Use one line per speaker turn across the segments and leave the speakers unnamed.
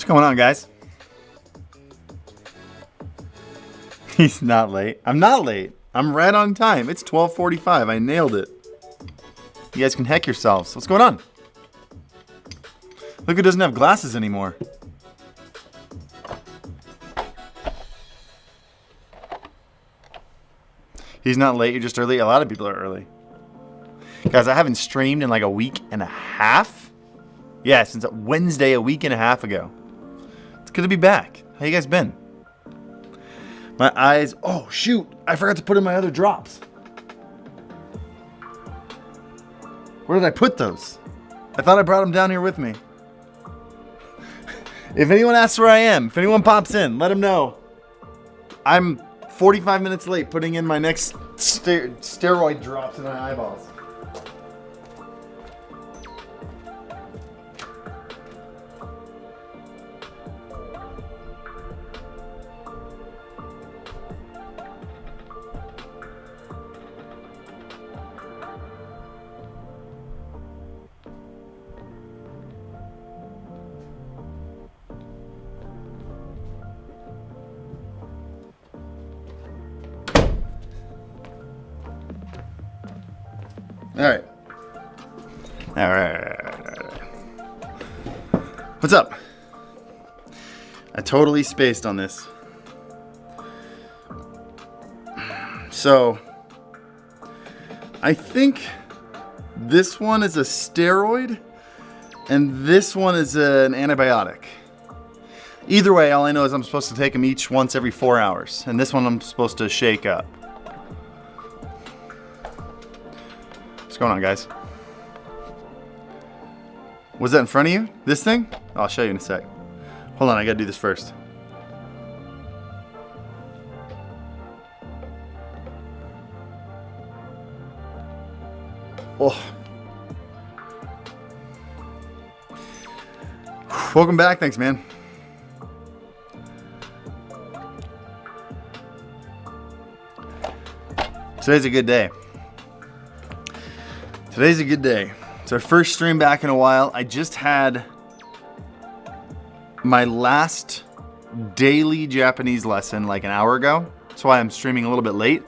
going on, guys? He's not late. I'm not late. I'm right on time. It's 12:45. I nailed it. You guys can heck yourselves. What's going on? Look who doesn't have glasses anymore. He's not late. You're just early. A lot of people are early. Guys, I haven't streamed in like a week and a half. Yeah, since Wednesday, a week and a half ago. It's good to be back. How you guys been? My eyes. Oh, shoot. I forgot to put in my other drops. Where did I put those? I thought I brought them down here with me. If anyone asks where I am, if anyone pops in, let them know. I'm 45 minutes late putting in my next steroid drops in my eyeballs. All right. All right. What's up? I totally spaced on this. So, I think this one is a steroid and this one is an antibiotic. Either way, all I know is I'm supposed to take them each once every 4 hours. And this one I'm supposed to shake up. What's going on, guys? Was that in front of you? This thing? I'll show you in a sec. Hold on, I gotta do this first. Oh. Welcome back. Thanks, man. Today's a good day. Today's a good day. It's our first stream back in a while. I just had my last daily Japanese lesson like an hour ago. That's why I'm streaming a little bit late.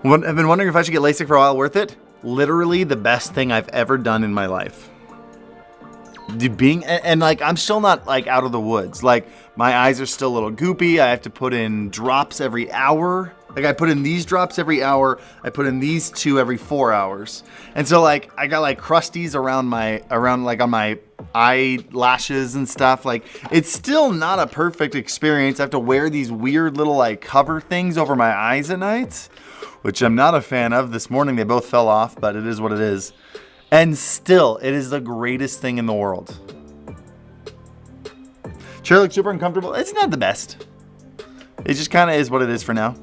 I've been wondering if I should get LASIK for a while. Worth it? Literally the best thing I've ever done in my life. Like I'm still not like out of the woods. Like my eyes are still a little goopy. I have to put in drops every hour. Like I put in these drops every hour. I put in these 2 every 4 hours. And so like I got like crusties around like on my eyelashes and stuff. Like it's still not a perfect experience. I have to wear these weird little like cover things over my eyes at night, which I'm not a fan of. This morning they both fell off, but it is what it is. And still, it is the greatest thing in the world. Chair looks super uncomfortable. It's not the best. It just kind of is what it is for now.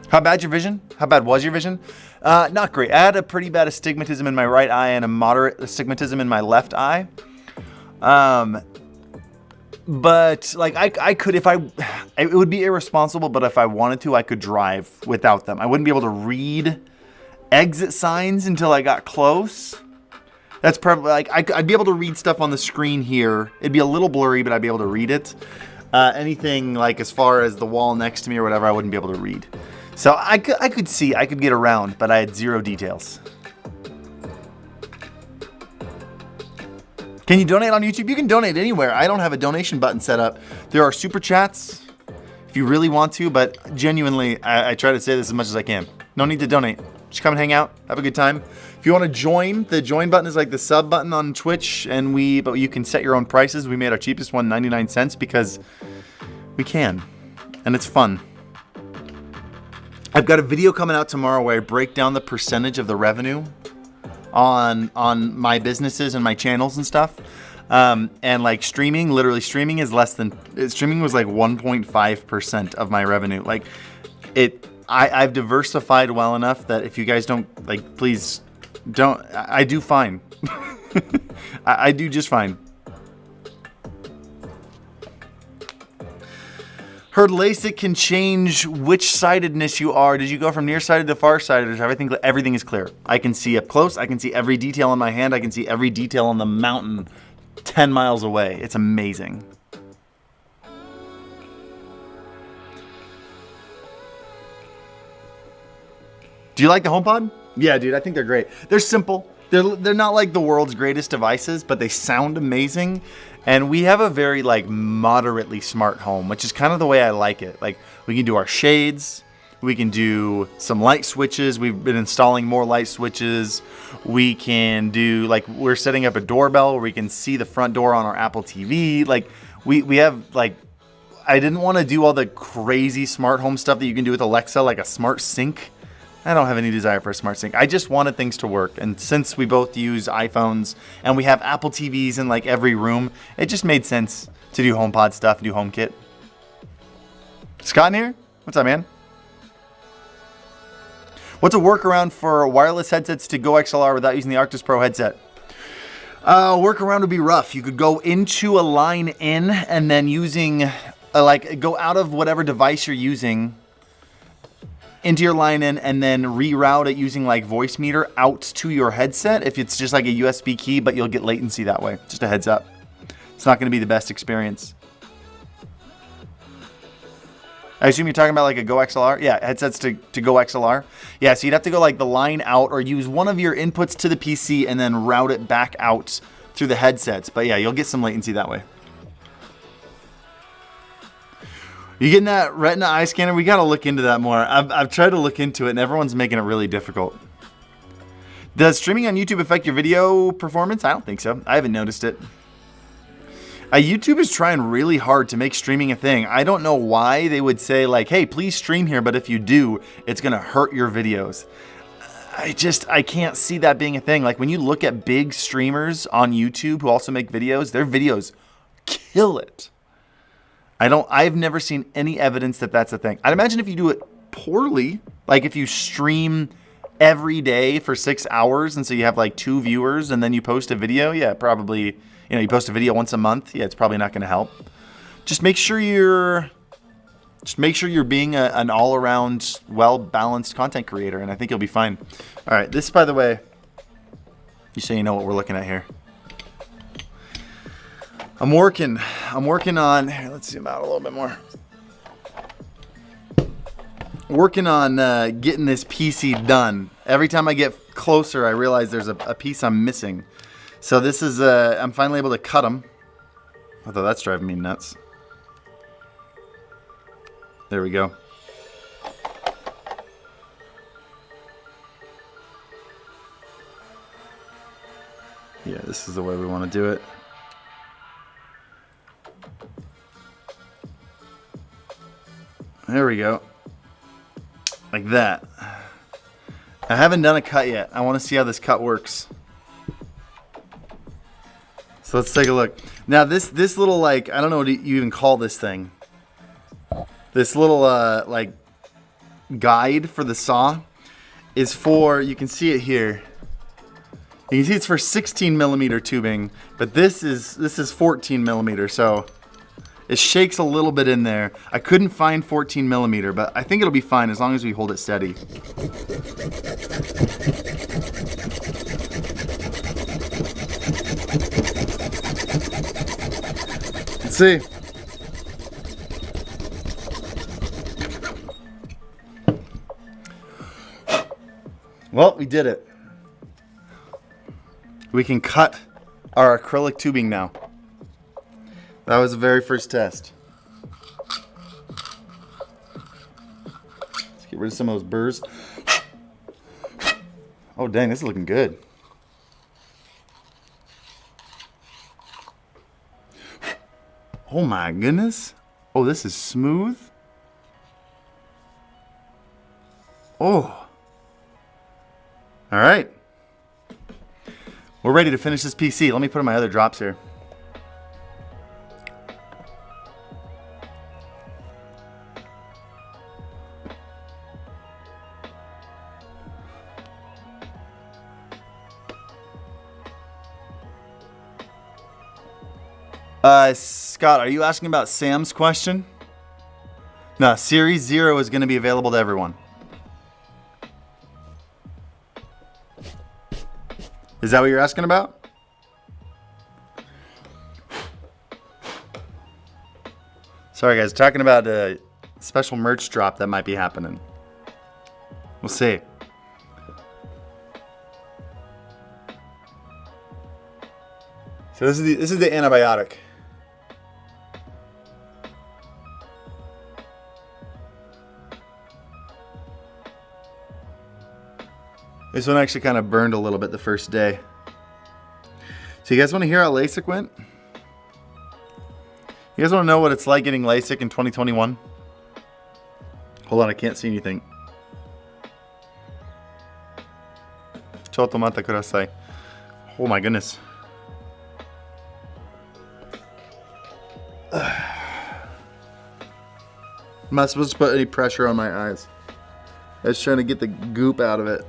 How bad your vision? How bad was your vision? Not great. I had a pretty bad astigmatism in my right eye and a moderate astigmatism in my left eye. But like I could, it would be irresponsible, but if I wanted to, I could drive without them. I wouldn't be able to read exit signs until I got close. That's probably like, I'd be able to read stuff on the screen here. It'd be a little blurry, but I'd be able to read it. Anything like as far as the wall next to me or whatever, I wouldn't be able to read. So I could see, I could get around, but I had zero details. Can you donate on YouTube? You can donate anywhere. I don't have a donation button set up. There are super chats if you really want to, but genuinely, I try to say this as much as I can. No need to donate. Just come and hang out, have a good time. If you want to join, the join button is like the sub button on Twitch, but you can set your own prices. We made our cheapest one 99 cents because we can, and it's fun. I've got a video coming out tomorrow where I break down the percentage of the revenue on my businesses and my channels and stuff. And like streaming was like 1.5% of my revenue. Like I've diversified well enough that if you guys don't like, please don't, I do fine. I do just fine. Heard LASIK can change which sidedness you are. Did you go from nearsighted to farsighted? Everything is clear. I can see up close. I can see every detail on my hand. I can see every detail on the mountain 10 miles away. It's amazing. Do you like the HomePod? Yeah, dude, I think they're great. They're simple. They're not like the world's greatest devices, but they sound amazing. And we have a very like moderately smart home, which is kind of the way I like it. Like we can do our shades, we can do some light switches. We've been installing more light switches. We can do like we're setting up a doorbell where we can see the front door on our Apple TV. Like we have like I didn't want to do all the crazy smart home stuff that you can do with Alexa, like a smart sink. I don't have any desire for a smart sink. I just wanted things to work. And since we both use iPhones and we have Apple TVs in like every room, it just made sense to do HomePod stuff, do HomeKit. Scott in here? What's up, man? What's a workaround for wireless headsets to Go XLR without using the Arctis Pro headset? Workaround would be rough. You could go into a line in and then using, go out of whatever device you're using into your line in and then reroute it using like voice meter out to your headset if it's just like a USB key, but you'll get latency that way. Just a heads up. It's not going to be the best experience. I assume you're talking about like a Go XLR? Yeah, headsets to Go XLR. Yeah, so you'd have to go like the line out or use one of your inputs to the PC and then route it back out through the headsets. But yeah, you'll get some latency that way. You getting that Retina eye scanner? We got to look into that more. I've tried to look into it, and everyone's making it really difficult. Does streaming on YouTube affect your video performance? I don't think so. I haven't noticed it. YouTube is trying really hard to make streaming a thing. I don't know why they would say, like, hey, please stream here, but if you do, it's going to hurt your videos. I can't see that being a thing. Like, when you look at big streamers on YouTube who also make videos, their videos kill it. I've never seen any evidence that that's a thing. I'd imagine if you do it poorly, like if you stream every day for 6 hours and so you have like 2 viewers and then you post a video, yeah, probably, you post a video once a month, yeah, it's probably not going to help. Just make sure you're being an all-around, well-balanced content creator, and I think you'll be fine. All right, this, by the way, just so you know what we're looking at here. I'm working on, here, let's zoom out a little bit more. Working on getting this PC done. Every time I get closer, I realize there's a piece I'm missing. So this is, I'm finally able to cut them. Although that's driving me nuts. There we go. Yeah, this is the way we want to do it. There we go. Like that. I haven't done a cut yet. I want to see how this cut works. So let's take a look. Now this little, like, I don't know what you even call this thing. This little like guide for the saw is for, you can see it here. You can see it's for 16 millimeter tubing, but this is 14 millimeter, so it shakes a little bit in there. I couldn't find 14 millimeter, but I think it'll be fine as long as we hold it steady. Let's see. Well, we did it. We can cut our acrylic tubing now. That was the very first test. Let's get rid of some of those burrs. Oh dang, this is looking good. Oh my goodness. Oh, this is smooth. Oh. All right. We're ready to finish this PC. Let me put in my other drops here. Scott, are you asking about Sam's question? No, Series 0 is going to be available to everyone. Is that what you're asking about? Sorry, guys. Talking about a special merch drop that might be happening. We'll see. So this is the antibiotic. This one actually kind of burned a little bit the first day. So you guys want to hear how LASIK went? You guys want to know what it's like getting LASIK in 2021? Hold on, I can't see anything. Chotomata kudasai. Oh my goodness. I'm not supposed to put any pressure on my eyes. I was trying to get the goop out of it.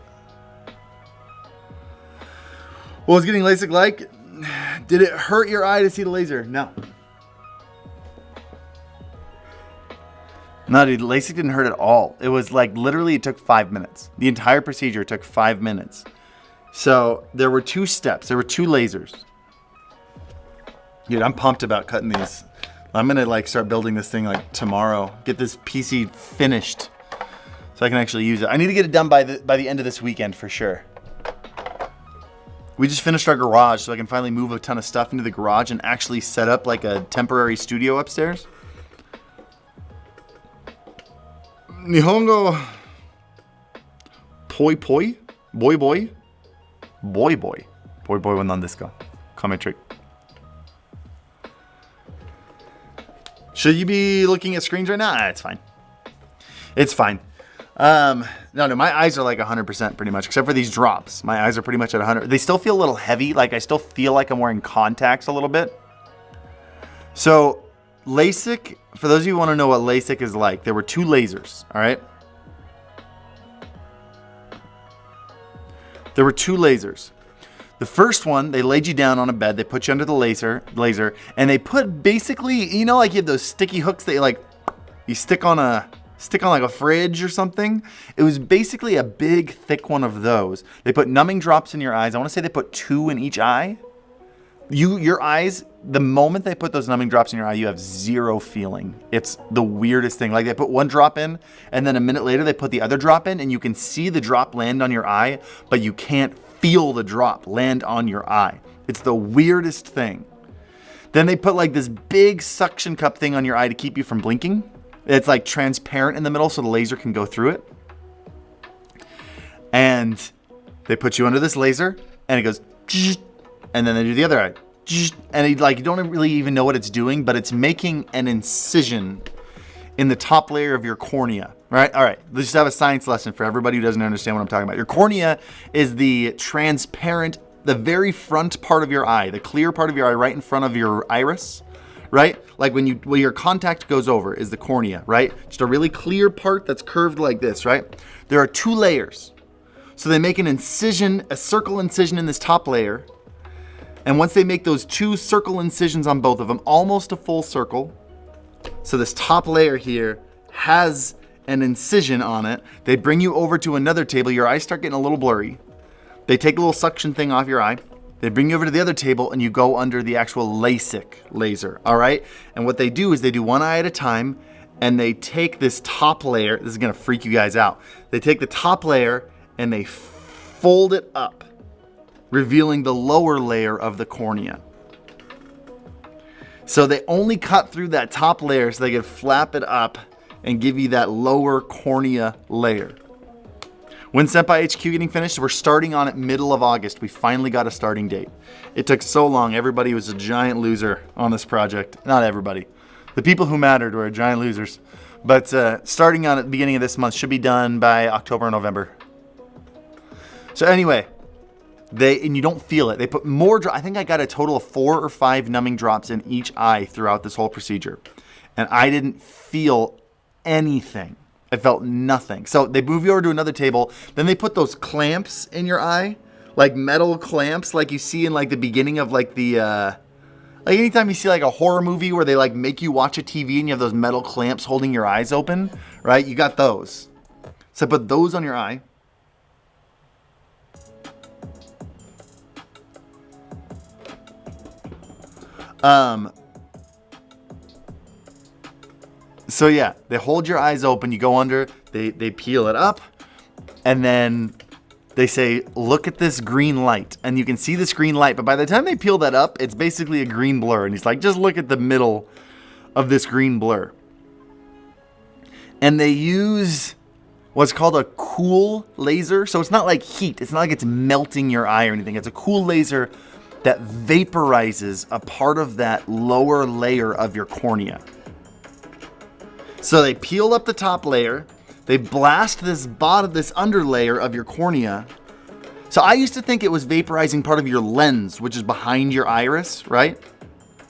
What was getting LASIK like? Did it hurt your eye to see the laser? No. No, dude, LASIK didn't hurt at all. It was like literally it took 5 minutes. The entire procedure took 5 minutes. So there were 2 steps. There were 2 lasers. Dude, I'm pumped about cutting these. I'm gonna like start building this thing like tomorrow. Get this PC finished so I can actually use it. I need to get it done by the end of this weekend for sure. We just finished our garage, so I can finally move a ton of stuff into the garage and actually set up like a temporary studio upstairs. Nihongo poi poi? Boy boy? Boy boy. Boy boy wa nan desu ka? Comment trick. Should you be looking at screens right now? Ah, it's fine. It's fine. No, my eyes are like 100% pretty much, except for these drops. My eyes are pretty much at 100. They still feel a little heavy. Like I still feel like I'm wearing contacts a little bit. So LASIK, for those of you who want to know what LASIK is like, there were 2 lasers, all right? There were 2 lasers. The first one, they laid you down on a bed, they put you under the laser, and they put basically, you know, like you have those sticky hooks that you stick on like a fridge or something. It was basically a big, thick one of those. They put numbing drops in your eyes. I want to say they put 2 in each eye. Your eyes, the moment they put those numbing drops in your eye, you have 0 feeling. It's the weirdest thing. Like they put 1 drop in, and then a minute later they put the other drop in, and you can see the drop land on your eye, but you can't feel the drop land on your eye. It's the weirdest thing. Then they put like this big suction cup thing on your eye to keep you from blinking. It's like transparent in the middle so the laser can go through it. And they put you under this laser and it goes, and then they do the other eye. And you don't really even know what it's doing, but it's making an incision in the top layer of your cornea, right? All right, let's just have a science lesson for everybody who doesn't understand what I'm talking about. Your cornea is the transparent, the very front part of your eye, the clear part of your eye right in front of your iris, right? Like when your contact goes over is the cornea, right? Just a really clear part that's curved like this, right? There are 2 layers. So they make an incision, a circle incision in this top layer. And once they make those 2 circle incisions on both of them, almost a full circle. So this top layer here has an incision on it. They bring you over to another table. Your eyes start getting a little blurry. They take a little suction thing off your eye. They bring you over to the other table and you go under the actual LASIK laser, all right? And what they do is they do 1 eye at a time and they take this top layer. This is gonna freak you guys out. They take the top layer and they fold it up, revealing the lower layer of the cornea. So they only cut through that top layer so they can flap it up and give you that lower cornea layer. When Senpai HQ getting finished? We're starting on it middle of August. We finally got a starting date. It took so long. Everybody was a giant loser on this project. Not everybody. The people who mattered were giant losers. But starting on at the beginning of this month, should be done by October or November. So anyway, and you don't feel it. They put more, I think I got a total of 4 or 5 numbing drops in each eye throughout this whole procedure. And I didn't feel anything. I felt nothing. So they move you over to another table. Then they put those clamps in your eye, like metal clamps, like you see in like the beginning of like the, Like anytime you see like a horror movie where they like make you watch a TV and you have those metal clamps holding your eyes open, right? You got those. So put those on your eye. So yeah, they hold your eyes open, you go under, they peel it up, and then they say, look at this green light. And you can see this green light, but by the time they peel that up, it's basically a green blur. And he's like, just look at the middle of this green blur. And they use what's called a cool laser. So it's not like heat. It's not like it's melting your eye or anything. It's a cool laser that vaporizes a part of that lower layer of your cornea. So they peel up the top layer. They blast this under layer of your cornea. So I used to think it was vaporizing part of your lens, which is behind your iris, right?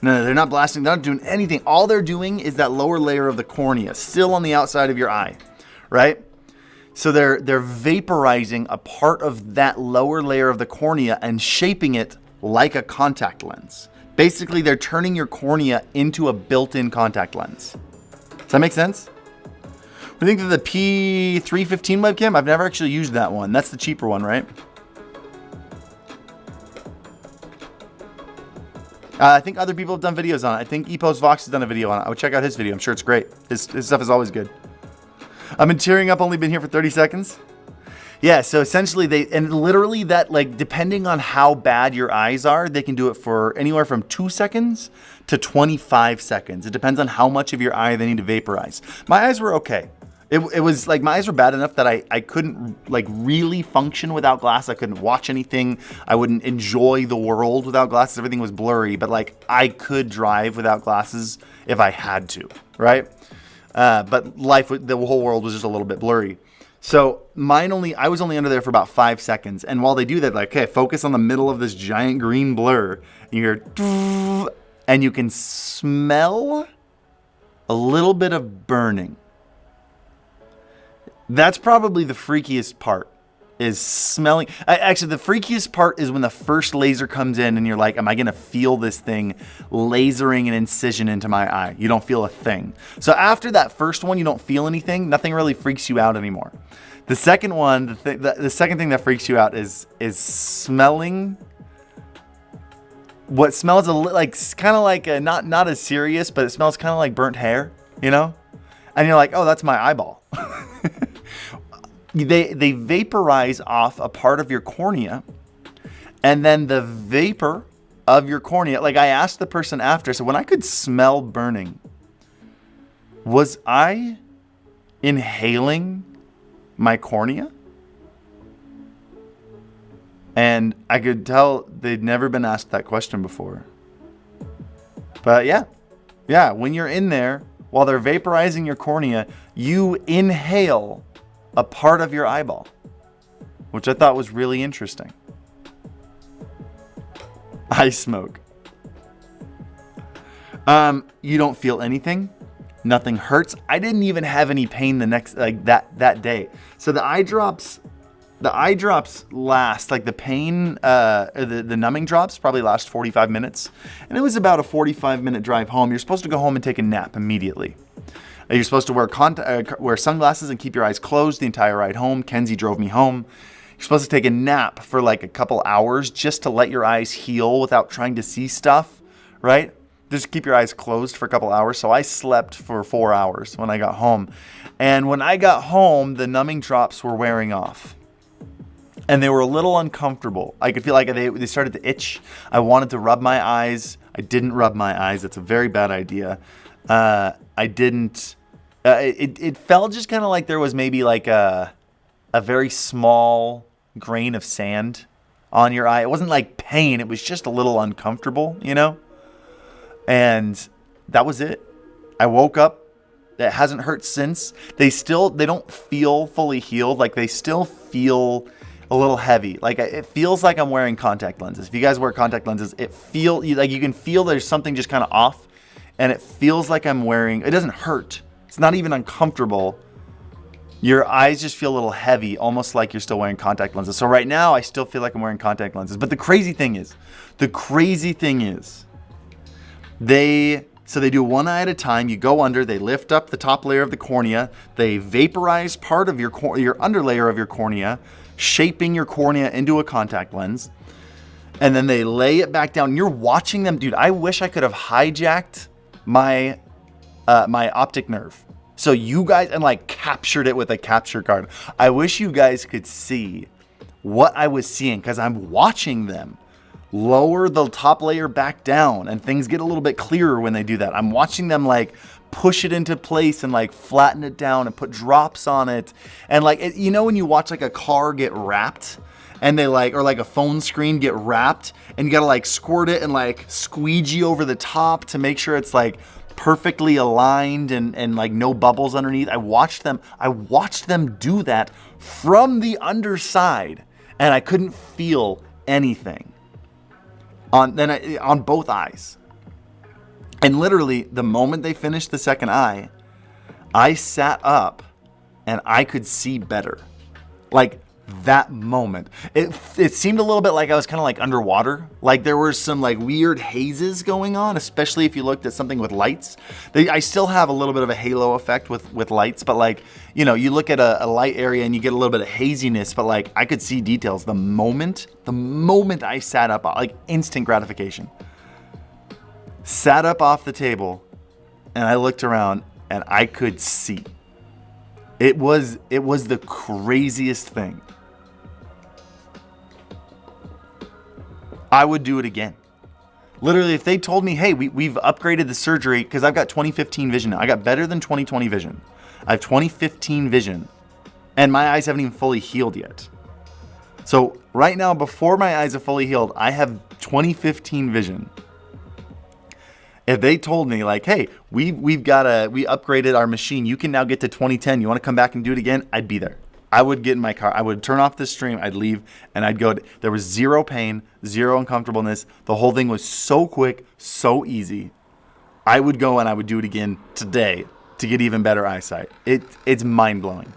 No, they're not blasting. They're not doing anything. All they're doing is that lower layer of the cornea, still on the outside of your eye, right? So they're vaporizing a part of that lower layer of the cornea and shaping it like a contact lens. Basically, they're turning your cornea into a built-in contact lens. Does that make sense? I think that the P315 webcam, I've never actually used that one. That's the cheaper one, right? I think other people have done videos on it. I think ePost Vox has done a video on it. I would check out his video. I'm sure it's great. His stuff is always good. I've been tearing up, only been here for 30 seconds. Yeah, so essentially and literally that, like, depending on how bad your eyes are, they can do it for anywhere from 2 seconds to 25 seconds. It depends on how much of your eye they need to vaporize. My eyes were okay. It was like my eyes were bad enough that I couldn't like really function without glasses. I couldn't watch anything. I wouldn't enjoy the world without glasses. Everything was blurry, but like I could drive without glasses if I had to, right? But the whole world was just a little bit blurry. So I was only under there for about 5 seconds. And while they do that, like, okay, focus on the middle of this giant green blur. You hear, and you can smell a little bit of burning. That's probably the freakiest part, is smelling. Actually, the freakiest part is when the first laser comes in and you're like, am I going to feel this thing lasering an incision into my eye? You don't feel a thing. So after that first one, you don't feel anything. Nothing really freaks you out anymore. The second one, the second thing that freaks you out is smelling what smells like kind of like not as serious, but it smells kind of like burnt hair, you know? And you're like, oh, that's my eyeball. They vaporize off a part of your cornea, and then the vapor of your cornea, like I asked the person after, so when I could smell burning, was I inhaling my cornea? And I could tell they'd never been asked that question before. But yeah, when you're in there, while they're vaporizing your cornea, you inhale a part of your eyeball, which I thought was really interesting. I smoke. You don't feel anything. Nothing hurts. I didn't even have any pain the next, like that day. So the eye drops last, like the pain, the numbing drops probably last 45 minutes. And it was about a 45-minute drive home. You're supposed to go home and take a nap immediately. You're supposed to wear sunglasses and keep your eyes closed the entire ride home. Kenzie drove me home. You're supposed to take a nap for like a couple hours just to let your eyes heal without trying to see stuff, right? Just keep your eyes closed for a couple hours. So I slept for 4 hours when I got home. And when I got home, the numbing drops were wearing off. And they were a little uncomfortable. I could feel like they started to itch. I wanted to rub my eyes. I didn't rub my eyes. That's a very bad idea. I didn't. It felt just kind of like there was maybe like a very small grain of sand on your eye. It wasn't like pain. It was just a little uncomfortable, you know? And that was it. I woke up. It hasn't hurt since. They don't feel fully healed. Like they still feel a little heavy. Like it feels like I'm wearing contact lenses. If you guys wear contact lenses, you can feel there's something just kind of off, and it feels like I'm wearing. It doesn't hurt. It's not even uncomfortable. Your eyes just feel a little heavy, almost like you're still wearing contact lenses. So right now, I still feel like I'm wearing contact lenses. But the crazy thing is, So they do one eye at a time. You go under, they lift up the top layer of the cornea, they vaporize part of your underlayer of your cornea, shaping your cornea into a contact lens. And then they lay it back down. You're watching them, dude. I wish I could have hijacked my my optic nerve. So you guys, and like captured it with a capture card. I wish you guys could see what I was seeing, because I'm watching them lower the top layer back down, and things get a little bit clearer when they do that. I'm watching them like push it into place and like flatten it down and put drops on it. And like, you know, when you watch like a car get wrapped and they like, or like a phone screen get wrapped and you gotta like squirt it and like squeegee over the top to make sure it's like perfectly aligned and like no bubbles underneath. I watched them do that from the underside, and I couldn't feel anything on both eyes. And literally the moment they finished the second eye, I sat up and I could see better. Like that moment, it seemed a little bit like I was kind of like underwater. Like there were some like weird hazes going on, especially if you looked at something with lights. I still have a little bit of a halo effect with lights, but like, you know, you look at a light area and you get a little bit of haziness, but like I could see details the moment I sat up, like instant gratification. Sat up off the table and I looked around and I could see. It was the craziest thing. I would do it again. Literally, if they told me, hey, we've upgraded the surgery, because I've got 2015 vision now. I got better than 2020 vision. I have 2015 vision, and my eyes haven't even fully healed yet. So right now, before my eyes are fully healed, I have 2015 vision. If they told me like, hey, we upgraded our machine, you can now get to 2010. You want to come back and do it again? I'd be there. I would get in my car. I would turn off the stream. I'd leave and I'd go. There was zero pain, zero uncomfortableness. The whole thing was so quick, so easy. I would go and I would do it again today to get even better eyesight. It's mind blowing.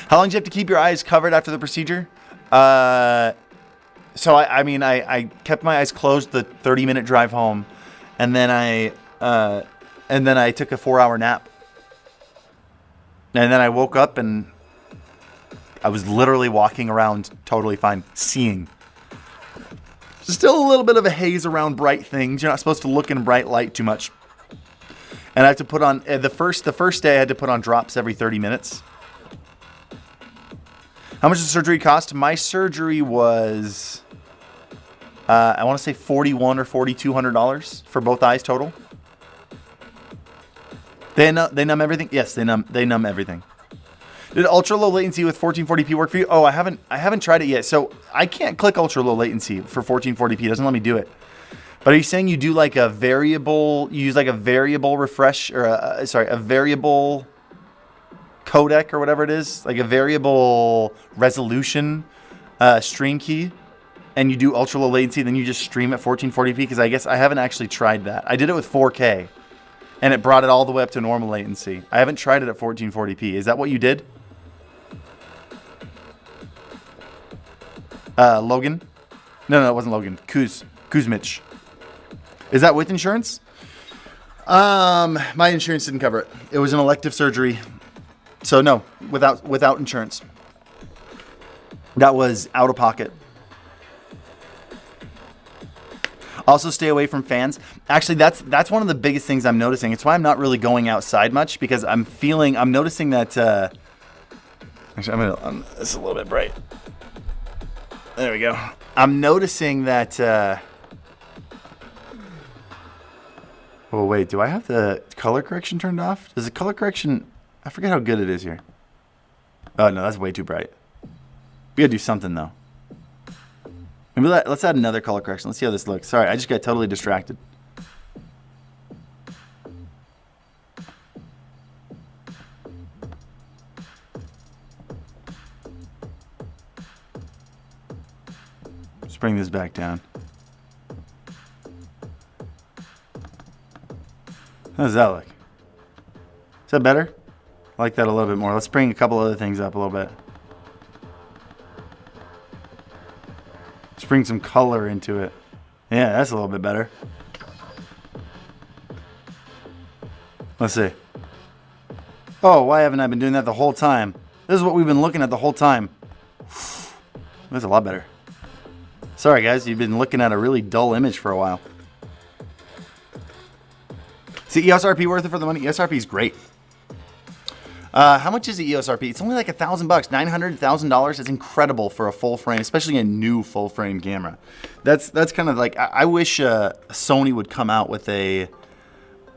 How long do you have to keep your eyes covered after the procedure? So I kept my eyes closed the 30-minute drive home, and then I took a 4-hour nap. And then I woke up and I was literally walking around totally fine, seeing. Still a little bit of a haze around bright things. You're not supposed to look in bright light too much. And I have to put on, the first day I had to put on drops every 30 minutes. How much does the surgery cost? My surgery was, I want to say $4,100 or $4,200 for both eyes total. They numb everything? Yes, they numb everything. Did ultra low latency with 1440p work for you? Oh, I haven't tried it yet. So I can't click ultra low latency for 1440p. It doesn't let me do it. But are you saying you do like a variable, you use like a variable refresh or a variable codec or whatever it is, like a variable resolution stream key, and you do ultra low latency, then you just stream at 1440p? Because I guess I haven't actually tried that. I did it with 4K. And it brought it all the way up to normal latency. I haven't tried it at 1440p. Is that what you did? Logan? No, it wasn't Logan. Kuzmich. Is that with insurance? My insurance didn't cover it. It was an elective surgery. So no, without insurance. That was out of pocket. Also, stay away from fans. Actually, that's one of the biggest things I'm noticing. It's why I'm not really going outside much, because I'm noticing that. Actually, it's a little bit bright. There we go. I'm noticing that. Oh wait, do I have the color correction turned off? Does the color correction? I forget how good it is here. Oh no, that's way too bright. We gotta do something though. Maybe let's add another color correction. Let's see how this looks. Sorry, I just got totally distracted. Let's bring this back down. How does that look? Is that better? I like that a little bit more. Let's bring a couple other things up a little bit. Let's bring some color into it. Yeah, that's a little bit better. Let's see. Oh, why haven't I been doing that the whole time? This is what we've been looking at the whole time. That's a lot better. Sorry, guys. You've been looking at a really dull image for a while. Is the ESRP worth it for the money? ESRP is great. How much is the ESRP? It's only like $1,000, $900, $1,000. It's incredible for a full frame, especially a new full frame camera. That's kind of like, I wish Sony would come out with a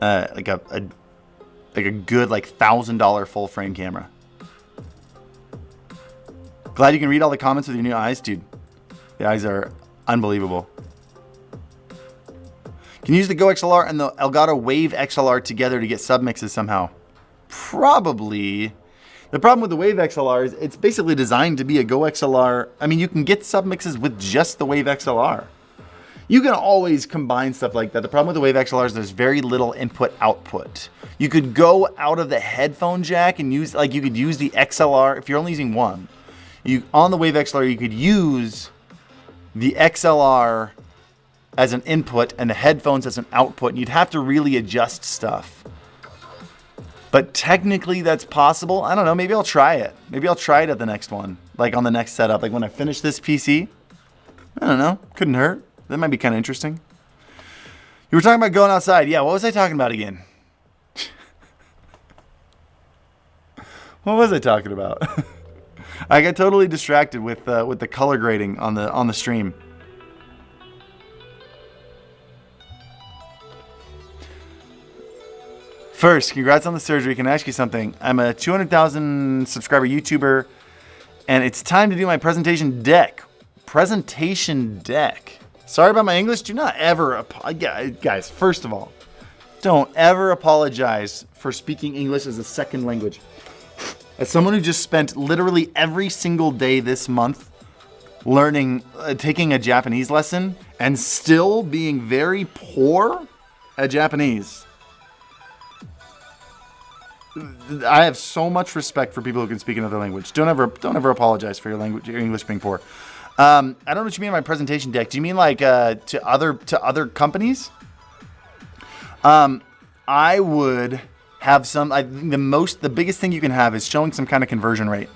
good like $1,000 full frame camera. Glad you can read all the comments with your new eyes, dude. The eyes are unbelievable. Can you use the Go XLR and the Elgato Wave XLR together to get submixes somehow? Probably. The problem with the Wave XLR is it's basically designed to be a Go XLR. I mean, you can get submixes with just the Wave XLR. You can always combine stuff like that. The problem with the Wave XLR is there's very little input-output. You could go out of the headphone jack and use, like you could use the XLR, if you're only using one. On the Wave XLR, you could use the XLR as an input and the headphones as an output. And you'd have to really adjust stuff. But technically that's possible. I don't know. Maybe I'll try it. Maybe I'll try it at the next one. Like on the next setup. Like when I finish this PC. I don't know. Couldn't hurt. That might be kind of interesting. You were talking about going outside. Yeah, what was I talking about again? What was I talking about? I got totally distracted with the color grading on the stream. First, congrats on the surgery. Can I ask you something? I'm a 200,000 subscriber YouTuber, and it's time to do my presentation deck. Presentation deck. Sorry about my English. Do not ever, guys, first of all, don't ever apologize for speaking English as a second language. As someone who just spent literally every single day this month learning, taking a Japanese lesson and still being very poor at Japanese, I have so much respect for people who can speak another language. Don't ever apologize for your English being poor. I don't know what you mean by presentation deck. Do you mean like to other companies? I would have some. I think the biggest thing you can have is showing some kind of conversion rate,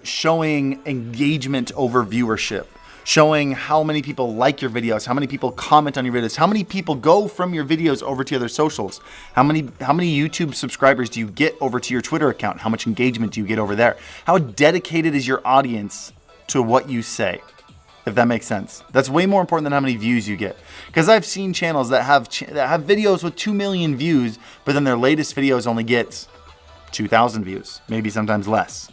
showing engagement over viewership, showing how many people like your videos, how many people comment on your videos, how many people go from your videos over to other socials, how many YouTube subscribers do you get over to your Twitter account, how much engagement do you get over there, how dedicated is your audience to what you say, if that makes sense. That's way more important than how many views you get. Because I've seen channels that have videos with 2 million views, but then their latest videos only get 2,000 views, maybe sometimes less.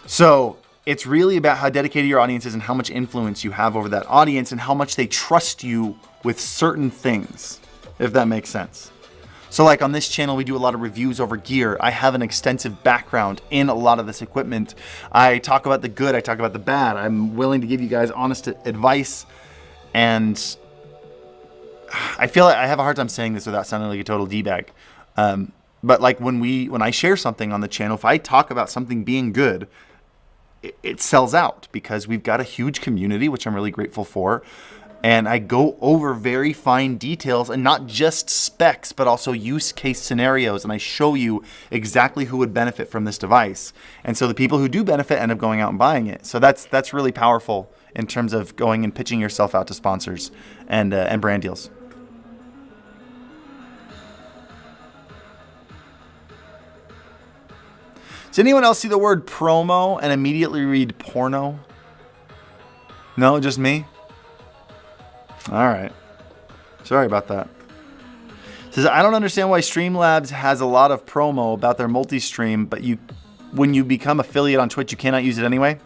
So it's really about how dedicated your audience is and how much influence you have over that audience and how much they trust you with certain things, if that makes sense. So like on this channel, we do a lot of reviews over gear. I have an extensive background in a lot of this equipment. I talk about the good, I talk about the bad. I'm willing to give you guys honest advice. And I feel like I have a hard time saying this without sounding like a total D-bag. But like when I share something on the channel, if I talk about something being good, it sells out because we've got a huge community, which I'm really grateful for. And I go over very fine details and not just specs, but also use case scenarios. And I show you exactly who would benefit from this device. And so the people who do benefit end up going out and buying it. So that's really powerful in terms of going and pitching yourself out to sponsors and brand deals. Does anyone else see the word promo and immediately read porno? No, just me? All right. Sorry about that. It says, I don't understand why Streamlabs has a lot of promo about their multi-stream, but when you become affiliate on Twitch, you cannot use it anyway.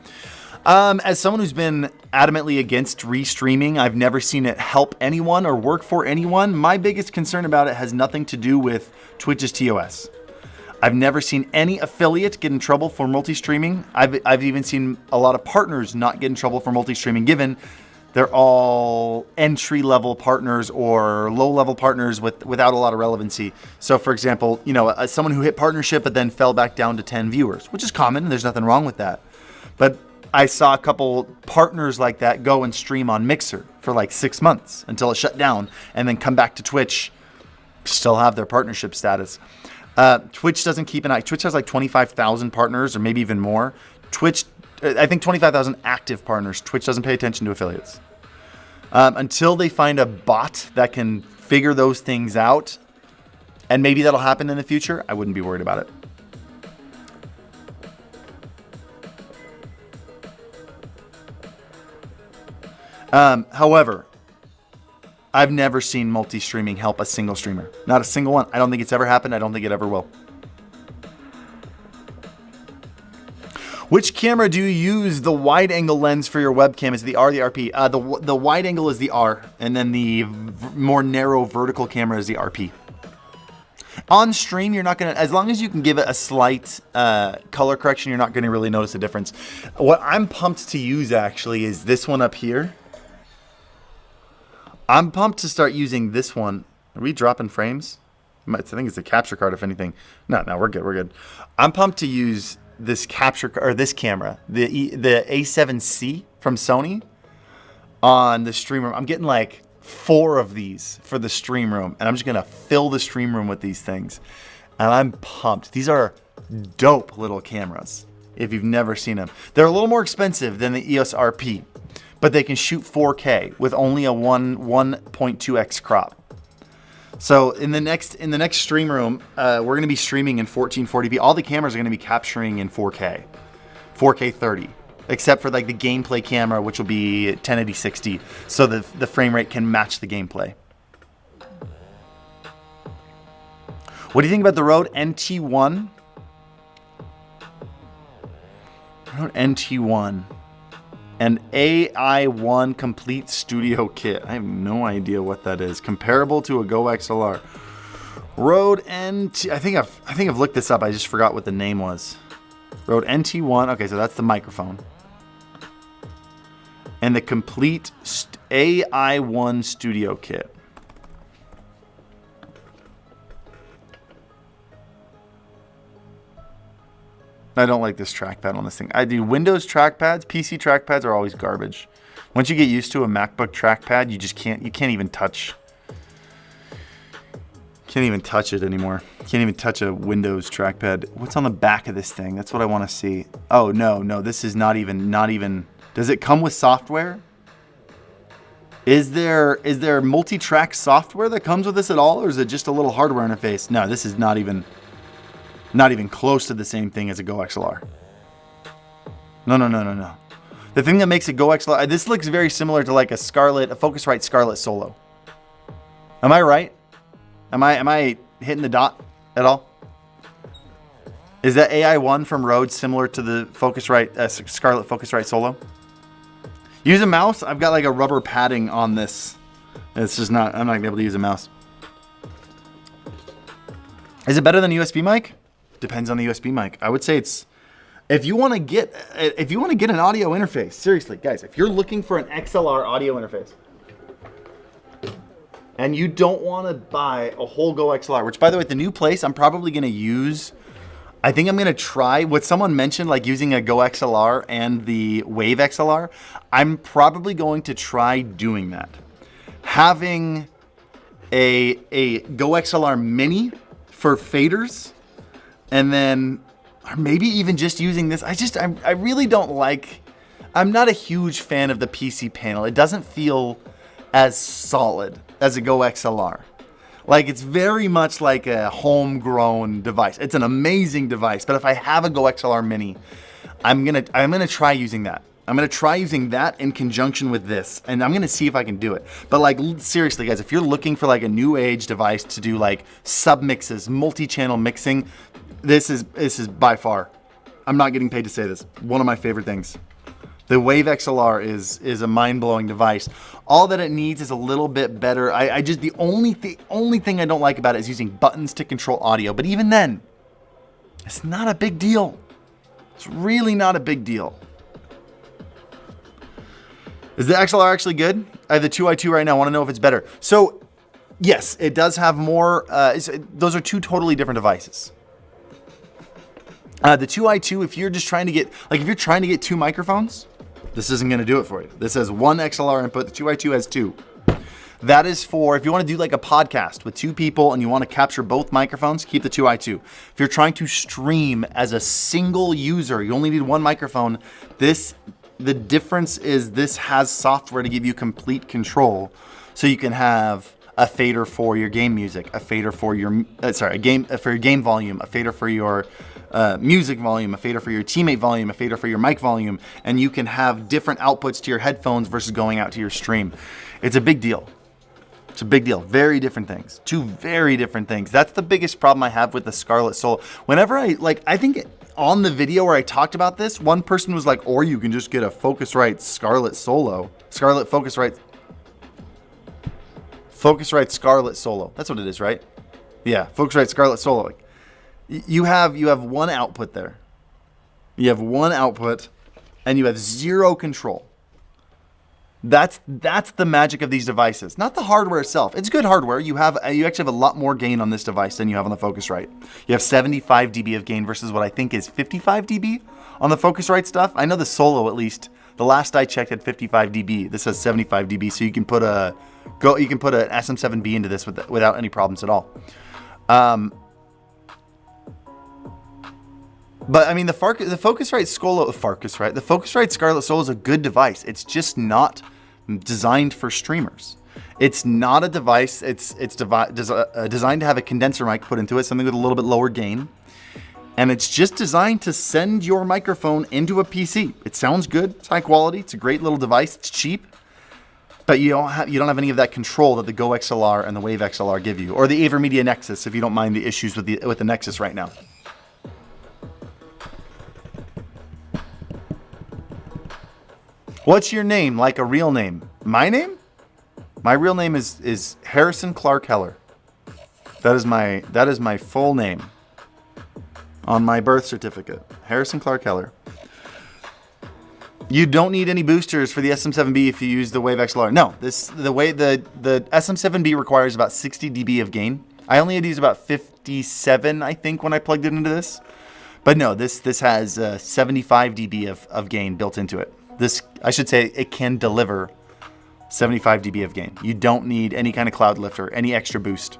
As someone who's been adamantly against restreaming, I've never seen it help anyone or work for anyone. My biggest concern about it has nothing to do with Twitch's TOS. I've never seen any affiliate get in trouble for multi-streaming. I've even seen a lot of partners not get in trouble for multi-streaming, given they're all entry-level partners or low-level partners without a lot of relevancy. So, for example, someone who hit partnership but then fell back down to 10 viewers, which is common. There's nothing wrong with that. But I saw a couple partners like that go and stream on Mixer for like 6 months until it shut down, and then come back to Twitch, still have their partnership status. Twitch doesn't keep an eye. Twitch has like 25,000 partners, or maybe even more. I think 25,000 active partners. Twitch doesn't pay attention to affiliates. Until they find a bot that can figure those things out, and maybe that'll happen in the future, I wouldn't be worried about it. However, I've never seen multi-streaming help a single streamer. Not a single one. I don't think it's ever happened. I don't think it ever will. Which camera do you use the wide angle lens for your webcam? Is it the R or the RP? The wide angle is the R, and then the more narrow vertical camera is the RP. On stream, you're not going to, as long as you can give it a slight color correction, you're not going to really notice a difference. What I'm pumped to use actually is this one up here. I'm pumped to start using this one. Are we dropping frames? I think it's a capture card, if anything. No, we're good. We're good. I'm pumped to use this capture or this camera, the A7C from Sony, on the stream room. I'm getting like 4 of these for the stream room, and I'm just gonna fill the stream room with these things, and I'm pumped. These are dope little cameras. If you've never seen them, they're a little more expensive than the EOS RP, but they can shoot 4K with only a 1.2x crop. So in the next stream room, we're going to be streaming in 1440p. All the cameras are going to be capturing in 4K 30, except for like the gameplay camera, which will be 1080 60, so the frame rate can match the gameplay. What do you think about the Rode NT1? Rode NT1. And AI1 complete studio kit. I have no idea what that is. Comparable to a Go XLR. Rode NT. I think I've looked this up. I just forgot what the name was. Rode NT1. Okay, so that's the microphone. And the complete AI1 studio kit. I don't like this trackpad on this thing. I do Windows trackpads, PC trackpads are always garbage. Once you get used to a MacBook trackpad, you can't even touch it anymore. You can't even touch a Windows trackpad. What's on the back of this thing? That's what I want to see. Oh, no, this is not even. Does it come with software? Is there multi-track software that comes with this at all, or is it just a little hardware interface? No, this is not even close to the same thing as a Go XLR. No. The thing that makes a Go XLR, this looks very similar to like a Focusrite Scarlett Solo. Am I right? Am I hitting the dot at all? Is that AI1 from Rode similar to the Focusrite Scarlett Focusrite Solo? Use a mouse. I've got like a rubber padding on this. It's just not. I'm not gonna be able to use a mouse. Is it better than a USB mic? Depends on the USB mic. I would say it's, if you want to get an audio interface, seriously, guys, if you're looking for an XLR audio interface and you don't want to buy a whole Go XLR, which by the way, at the new place, I'm probably going to use, I think I'm going to try what someone mentioned, like using a Go XLR and the Wave XLR. I'm probably going to try doing that. Having a Go XLR Mini for faders, and then, or maybe even just using this. I really don't like, I'm not a huge fan of the PC panel. It doesn't feel as solid as a Go XLR. Like, it's very much like a homegrown device. It's an amazing device, but if I have a Go XLR Mini, I'm gonna try using that. I'm gonna try using that in conjunction with this, and I'm gonna see if I can do it. But like, seriously, guys, if you're looking for like a new age device to do like sub mixes, multi-channel mixing, this is by far, I'm not getting paid to say this, one of my favorite things. The Wave XLR is a mind-blowing device. All that it needs is a little bit better. The only thing I don't like about it is using buttons to control audio. But even then, it's not a big deal. It's really not a big deal. Is the XLR actually good? I have the 2i2 right now. I want to know if it's better. So, yes, it does have more. Those are two totally different devices. The 2i2, if you're just trying to get, like if you're trying to get two microphones, this isn't going to do it for you. This has one XLR input. The 2i2 has two. That is for if you want to do like a podcast with two people and you want to capture both microphones, keep the 2i2. If you're trying to stream as a single user, you only need one microphone. The difference is this has software to give you complete control. So you can have a fader for your game music, a fader for your, for your game volume, a fader for your music volume, a fader for your teammate volume, a fader for your mic volume, and you can have different outputs to your headphones versus going out to your stream. It's a big deal. It's a big deal. Very different things. Two very different things. That's the biggest problem I have with the Scarlett Solo. Whenever I think on the video where I talked about this, one person was like, or you can just get a Focusrite Scarlett Solo. Focusrite Scarlett Solo. That's what it is, right? Yeah, Focusrite Scarlett Solo. Like, you have one output there. You have one output and you have zero control. That's the magic of these devices, not the hardware itself. It's good hardware. You actually have a lot more gain on this device than you have on the Focusrite. You have 75 dB of gain versus what I think is 55 dB on the Focusrite stuff. I know the Solo, at least the last I checked, had 55 dB. This has 75 dB, so you can put an SM7B into this without any problems at all. But I mean, the Focusrite Scarlett Solo is a good device. It's just not designed for streamers. It's not a device. It's designed to have a condenser mic put into it, something with a little bit lower gain, and it's just designed to send your microphone into a PC. It sounds good. It's high quality. It's a great little device. It's cheap, but you don't have any of that control that the Go XLR and the Wave XLR give you, or the AverMedia Nexus, if you don't mind the issues with the Nexus right now. What's your name, like a real name? My name? My real name is Harrison Clark Heller. That is my full name on my birth certificate. Harrison Clark Heller. You don't need any boosters for the SM7B if you use the Wave XLR. No, the SM7B requires about 60 dB of gain. I only had to use about 57, I think, when I plugged it into this. But no, this has 75 dB of gain built into it. I should say it can deliver 75 dB of gain. You don't need any kind of cloud lifter, any extra boost.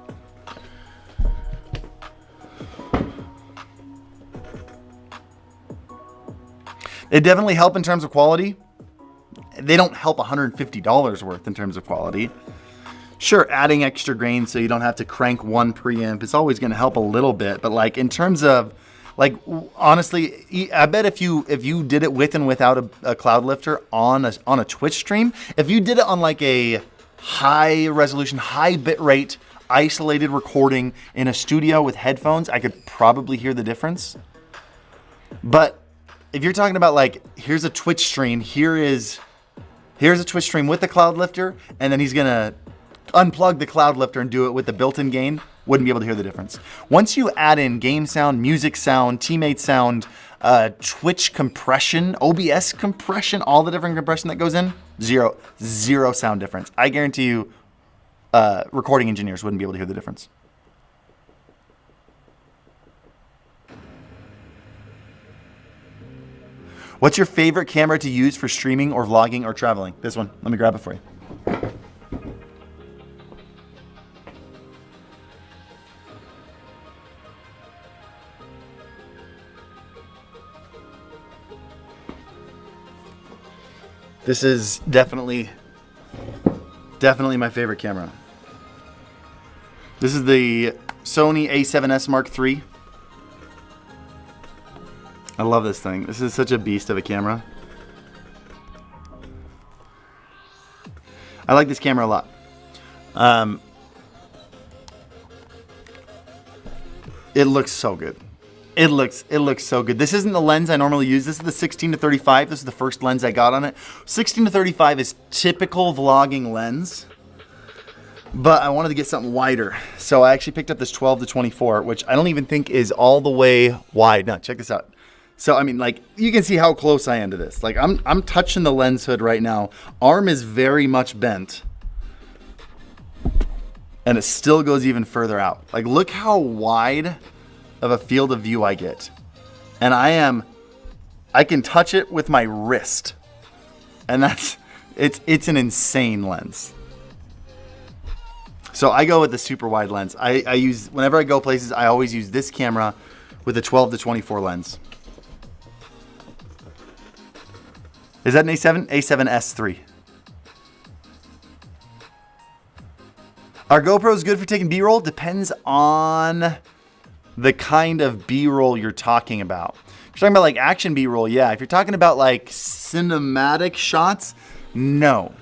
They definitely help in terms of quality. They don't help $150 worth in terms of quality. Sure, adding extra gain so you don't have to crank one preamp is always going to help a little bit, but like in terms of honestly, I bet if you did it with and without a cloud lifter on a Twitch stream, if you did it on like a high resolution, high bit rate, isolated recording in a studio with headphones, I could probably hear the difference. But if you're talking about like, here's a Twitch stream, here's a Twitch stream with the cloud lifter, and then he's gonna unplug the cloud lifter and do it with the built-in gain, wouldn't be able to hear the difference. Once you add in game sound, music sound, teammate sound, Twitch compression, OBS compression, all the different compression that goes in, zero sound difference. I guarantee you recording engineers wouldn't be able to hear the difference. What's your favorite camera to use for streaming or vlogging or traveling? This one. Let me grab it for you. This is definitely my favorite camera. This is the Sony A7S Mark III. I love this thing. This is such a beast of a camera. I like this camera a lot. It looks so good. It looks so good. This isn't the lens I normally use. This is the 16-35. This is the first lens I got on it. 16-35 is typical vlogging lens, but I wanted to get something wider. So I actually picked up this 12-24, which I don't even think is all the way wide. Now, check this out. So, I mean, like, you can see how close I am to this. Like, I'm touching the lens hood right now. Arm is very much bent, and it still goes even further out. Like, look how wide of a field of view I get. And I can touch it with my wrist. And it's an insane lens. So I go with the super wide lens. I use, whenever I go places, I always use this camera with a 12 to 24 lens. Is that an A7? A7S3. Are GoPros good for taking B-roll? Depends on the kind of B-roll you're talking about. If you're talking about like action B-roll, yeah. If you're talking about like cinematic shots, no.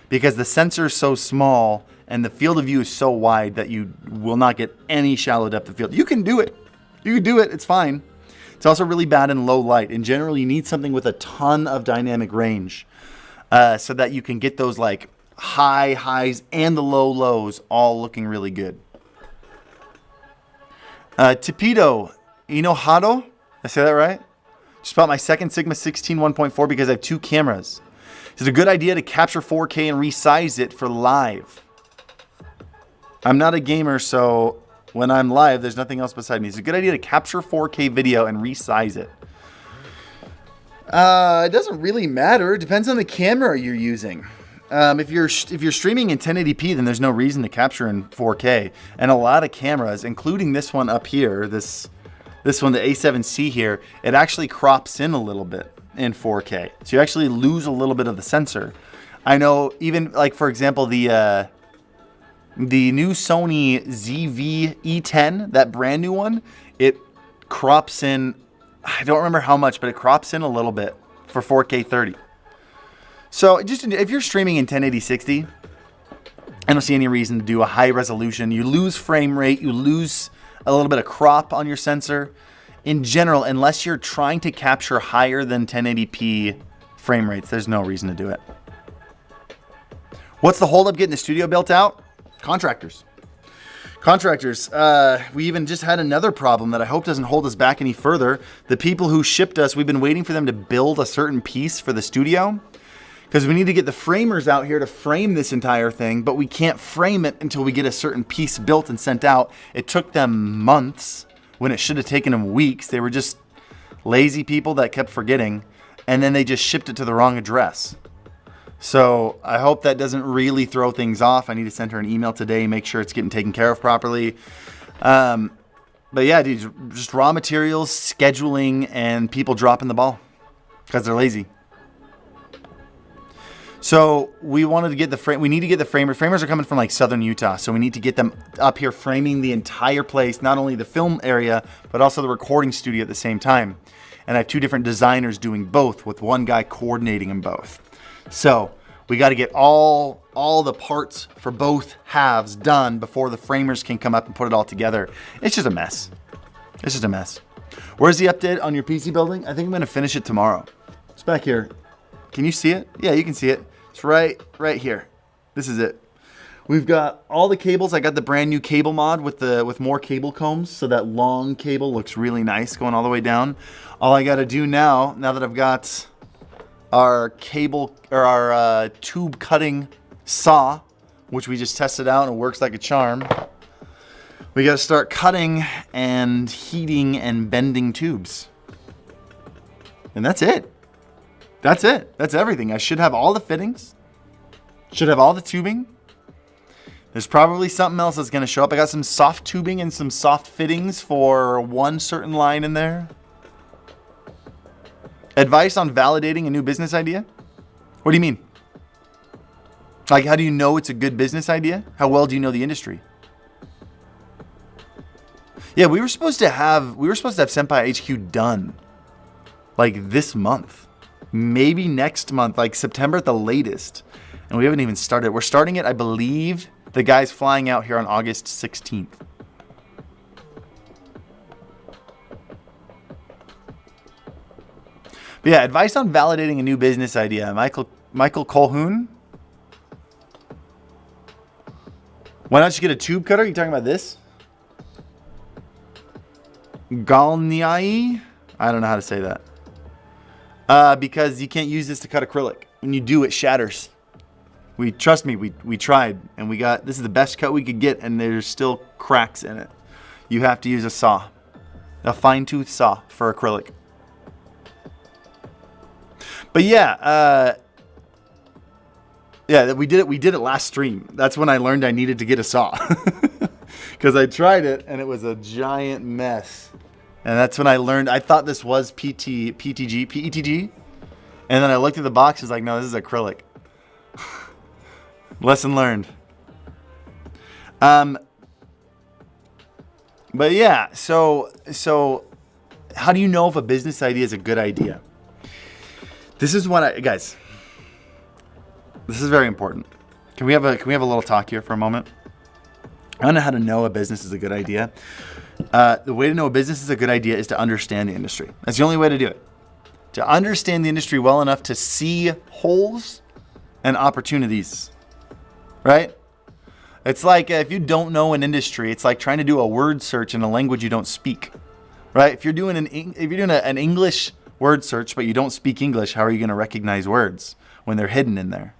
Because the sensor is so small and the field of view is so wide that you will not get any shallow depth of field. You can do it. You can do it. It's fine. It's also really bad in low light. In general, you need something with a ton of dynamic range so that you can get those like high highs and the low lows all looking really good. Tipido Inohado, I say that right? Just bought my second Sigma 16 1.4 because I have two cameras. Is it a good idea to capture 4K and resize it for live? I'm not a gamer, so when I'm live, there's nothing else beside me. It's a good idea to capture 4K video and resize it. It doesn't really matter. It depends on the camera you're using. If you're streaming in 1080p, then there's no reason to capture in 4K. And a lot of cameras, including this one up here, this one, the A7C here, it actually crops in a little bit in 4K. So you actually lose a little bit of the sensor. I know even like, for example, the new Sony ZV-E10, that brand new one, it crops in, I don't remember how much, but it crops in a little bit for 4K 30. So just if you're streaming in 1080-60, I don't see any reason to do a high resolution. You lose frame rate, you lose a little bit of crop on your sensor. In general, unless you're trying to capture higher than 1080p frame rates, there's no reason to do it. What's the holdup getting the studio built out? Contractors. We even just had another problem that I hope doesn't hold us back any further. The people who shipped us, we've been waiting for them to build a certain piece for the studio because we need to get the framers out here to frame this entire thing, but we can't frame it until we get a certain piece built and sent out. It took them months when it should have taken them weeks. They were just lazy people that kept forgetting, and then they just shipped it to the wrong address. So I hope that doesn't really throw things off. I need to send her an email today, make sure it's getting taken care of properly. But yeah, dude, just raw materials, scheduling, and people dropping the ball because they're lazy. So we wanted to get the frame. We need to get the framers. Framers are coming from like southern Utah, so we need to get them up here framing the entire place, not only the film area, but also the recording studio at the same time. And I have two different designers doing both, with one guy coordinating them both. So we got to get all the parts for both halves done before the framers can come up and put it all together. It's just a mess. It's just a mess. Where's the update on your PC building? I think I'm going to finish it tomorrow. It's back here. Can you see it? Yeah, you can see it. It's right here. This is it. We've got all the cables. I got the brand new cable mod with more cable combs, so that long cable looks really nice going all the way down. All I got to do now that I've got our cable or our tube cutting saw, which we just tested out and it works like a charm. We got to start cutting and heating and bending tubes. And that's it. That's it. That's everything. I should have all the fittings. Should have all the tubing. There's probably something else that's going to show up. I got some soft tubing and some soft fittings for one certain line in there. Advice on validating a new business idea? What do you mean? Like, how do you know it's a good business idea? How well do you know the industry? Yeah, we were supposed to have Senpai HQ done like this month. Maybe next month, like September at the latest. And we haven't even started. We're starting it, I believe. The guy's flying out here on August 16th. But yeah, advice on validating a new business idea. Michael Colhoun. Why not you get a tube cutter? You talking about this? Galniai? I don't know how to say that. Because you can't use this to cut acrylic. When you do, it shatters. Trust me, we tried, and this is the best cut we could get, and there's still cracks in it. You have to use a saw, a fine tooth saw for acrylic. But yeah, we did it last stream. That's when I learned I needed to get a saw. Because I tried it and it was a giant mess. And that's when I learned, I thought this was PETG. And then I looked at the box, it's like, no, this is acrylic. Lesson learned. But yeah, so how do you know if a business idea is a good idea? This is what guys, this is very important. Can we have a little talk here for a moment? I don't know how to know a business is a good idea. The way to know a business is a good idea is to understand the industry. That's the only way to do it. To understand the industry well enough to see holes and opportunities, right? It's like if you don't know an industry, it's like trying to do a word search in a language you don't speak, right? If you're doing an English word search but you don't speak English, how are you going to recognize words when they're hidden in there?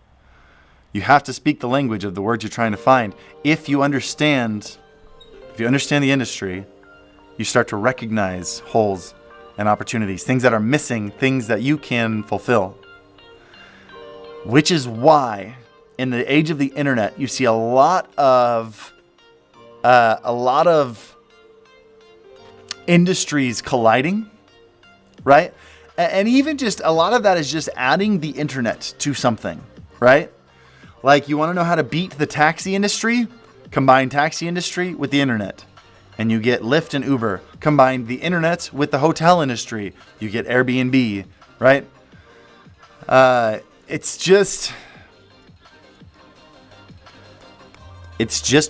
You have to speak the language of the words you're trying to find. If you understand the industry, you start to recognize holes and opportunities, things that are missing, things that you can fulfill. Which is why in the age of the internet, you see a lot of industries colliding, right? And even just a lot of that is just adding the internet to something, right? Like you want to know how to beat the taxi industry? Combine taxi industry with the internet. And you get Lyft and Uber. Combine the internet with the hotel industry. You get Airbnb, right? It's just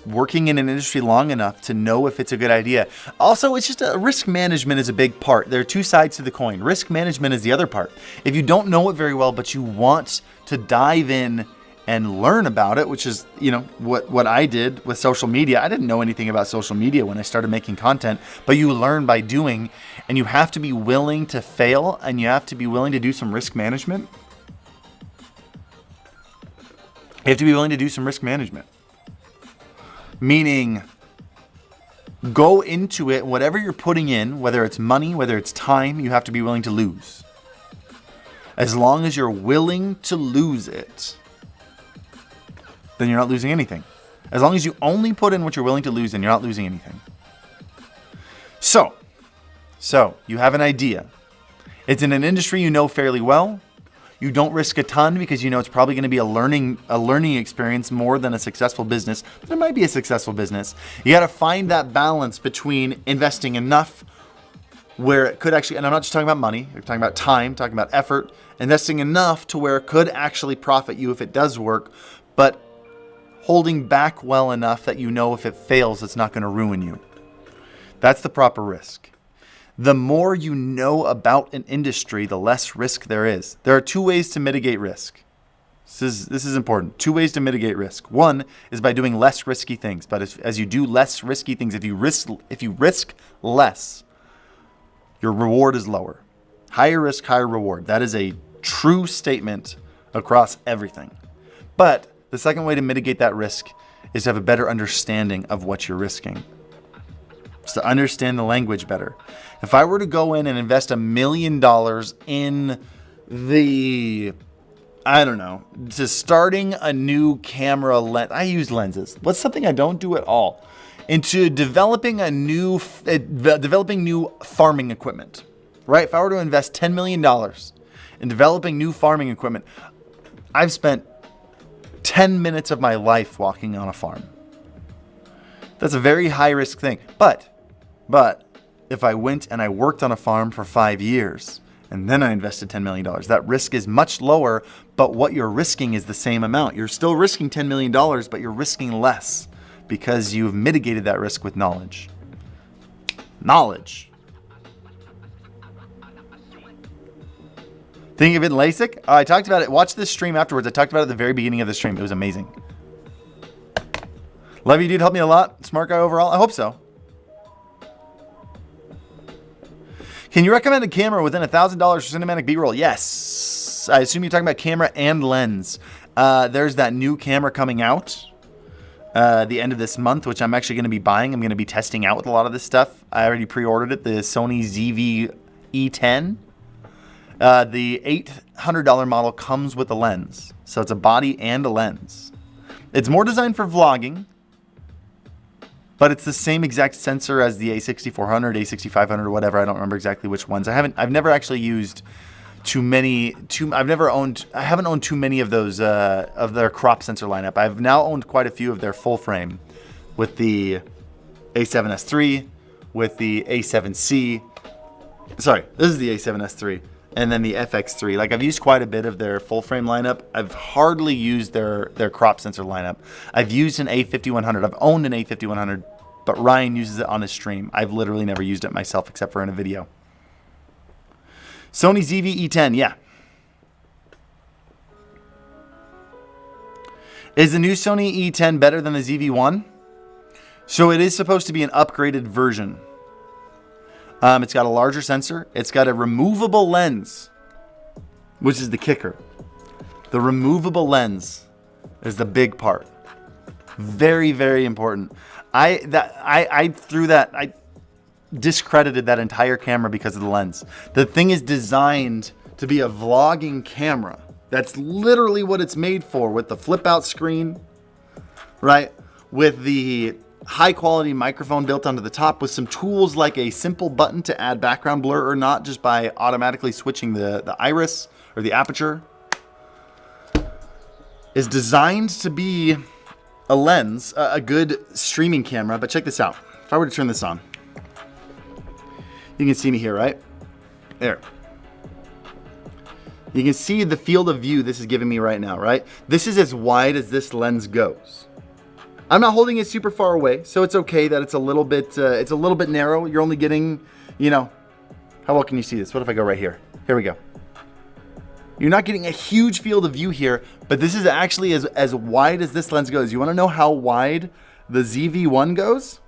working in an industry long enough to know if it's a good idea. Also, it's just risk management is a big part. There are two sides to the coin. Risk management is the other part. If you don't know it very well, but you want to dive in and learn about it, which is, what I did with social media. I didn't know anything about social media when I started making content, but you learn by doing, and you have to be willing to fail, and you have to be willing to do some risk management. You have to be willing to do some risk management. Meaning, go into it, whatever you're putting in, whether it's money, whether it's time, you have to be willing to lose. As long as you're willing to lose it, then you're not losing anything. As long as you only put in what you're willing to lose, then you're not losing anything. So you have an idea. It's in an industry you know fairly well. You don't risk a ton because you know it's probably going to be a learning experience more than a successful business. But it might be a successful business. You got to find that balance between investing enough where it could actually, and I'm not just talking about money, we're talking about time, talking about effort, investing enough to where it could actually profit you if it does work, but holding back well enough that you know if it fails, it's not going to ruin you. That's the proper risk. The more you know about an industry, the less risk there is. There are two ways to mitigate risk. This is important. Two ways to mitigate risk. One is by doing less risky things. But as you do less risky things, if you risk less, your reward is lower. Higher risk, higher reward. That is a true statement across everything. But the second way to mitigate that risk is to have a better understanding of what you're risking. It's to understand the language better. If I were to go in and invest $1 million in to starting a new camera lens. I use lenses. What's something I don't do at all? Into developing new farming equipment, right? If I were to invest $10 million in developing new farming equipment, I've spent 10 minutes of my life walking on a farm. That's a very high risk thing. But if I went and I worked on a farm for 5 years and then I invested $10 million, that risk is much lower, but what you're risking is the same amount. You're still risking $10 million, but you're risking less because you've mitigated that risk with knowledge. Knowledge. Thinking of it in Lasik? I talked about it. Watch this stream afterwards. I talked about it at the very beginning of the stream. It was amazing. Love you, dude. Helped me a lot. Smart guy overall. I hope so. Can you recommend a camera within $1,000 for cinematic B-roll? Yes. I assume you're talking about camera and lens. There's that new camera coming out the end of this month, which I'm actually going to be buying. I'm going to be testing out with a lot of this stuff. I already pre-ordered it, the Sony ZV-E10. The $1,100 model comes with a lens. So it's a body and a lens. It's more designed for vlogging, but it's the same exact sensor as the A6400, A6500, or whatever. I don't remember exactly which ones. I've never actually used I haven't owned too many of those, of their crop sensor lineup. I've now owned quite a few of their full frame with the A7S III, with the A7C. Sorry, this is the A7S III. And then the FX3. Like, I've used quite a bit of their full frame lineup. I've hardly used their crop sensor lineup. I've used an A5100. I've owned an A5100, but Ryan uses it on his stream. I've literally never used it myself except for in a video. Sony ZV-E10, yeah. Is the new Sony E10 better than the ZV-1? So it is supposed to be an upgraded version. It's got a larger sensor. It's got a removable lens, which is the kicker. The removable lens is the big part. Very, very important. I discredited that entire camera because of the lens. The thing is designed to be a vlogging camera. That's literally what it's made for, with the flip out screen, right? With the high quality microphone built onto the top, with some tools like a simple button to add background blur or not, just by automatically switching the iris or the aperture. Is designed to be a lens, a good streaming camera. But check this out. If I were to turn this on, you can see me here, right? There. You can see the field of view this is giving me right now, right? This is as wide as this lens goes. I'm not holding it super far away, so it's okay that it's a little bit narrow. You're only getting, how well can you see this? What if I go right here? Here we go. You're not getting a huge field of view here, but this is actually as wide as this lens goes. You want to know how wide the ZV-1 goes?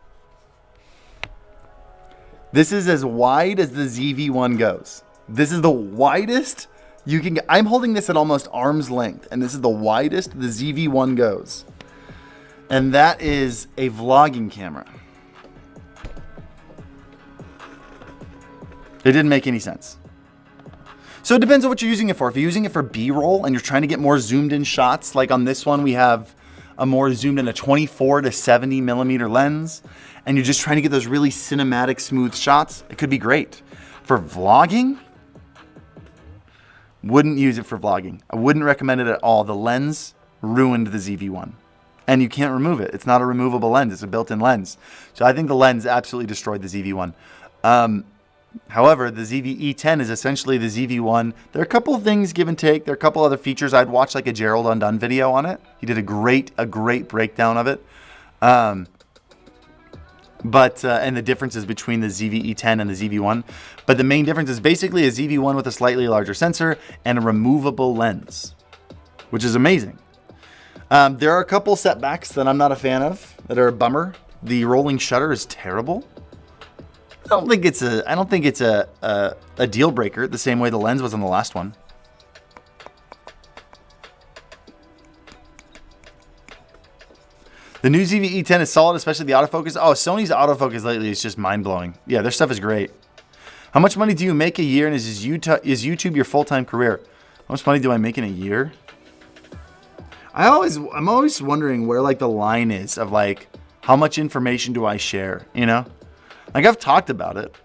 This is as wide as the ZV-1 goes. This is the widest you can get. I'm holding this at almost arm's length, and this is the widest the ZV-1 goes. And that is a vlogging camera. It didn't make any sense. So it depends on what you're using it for. If you're using it for B-roll and you're trying to get more zoomed in shots, like on this one, we have a more zoomed in, a 24 to 70 millimeter lens, and you're just trying to get those really cinematic, smooth shots, it could be great. For vlogging, wouldn't use it for vlogging. I wouldn't recommend it at all. The lens ruined the ZV-1. And you can't remove it. It's not a removable lens. It's a built-in lens. So I think the lens absolutely destroyed the ZV-1. However, the ZV-E10 is essentially the ZV-1. There are a couple of things give and take. There are a couple other features. I'd watch like a Gerald Undone video on it. He did a great breakdown of it. And the differences between the ZV-E10 and the ZV-1. But the main difference is basically a ZV-1 with a slightly larger sensor and a removable lens, which is amazing. There are a couple setbacks that I'm not a fan of that are a bummer. The rolling shutter is terrible. I don't think it's a deal breaker the same way the lens was on the last one. The new ZV-E10 is solid, especially the autofocus. Oh, Sony's autofocus lately is just mind-blowing. Yeah, their stuff is great. How much money do you make a year, and is YouTube your full-time career? How much money do I make in a year? I'm always wondering where like the line is of like how much information do I share, Like I've talked about it.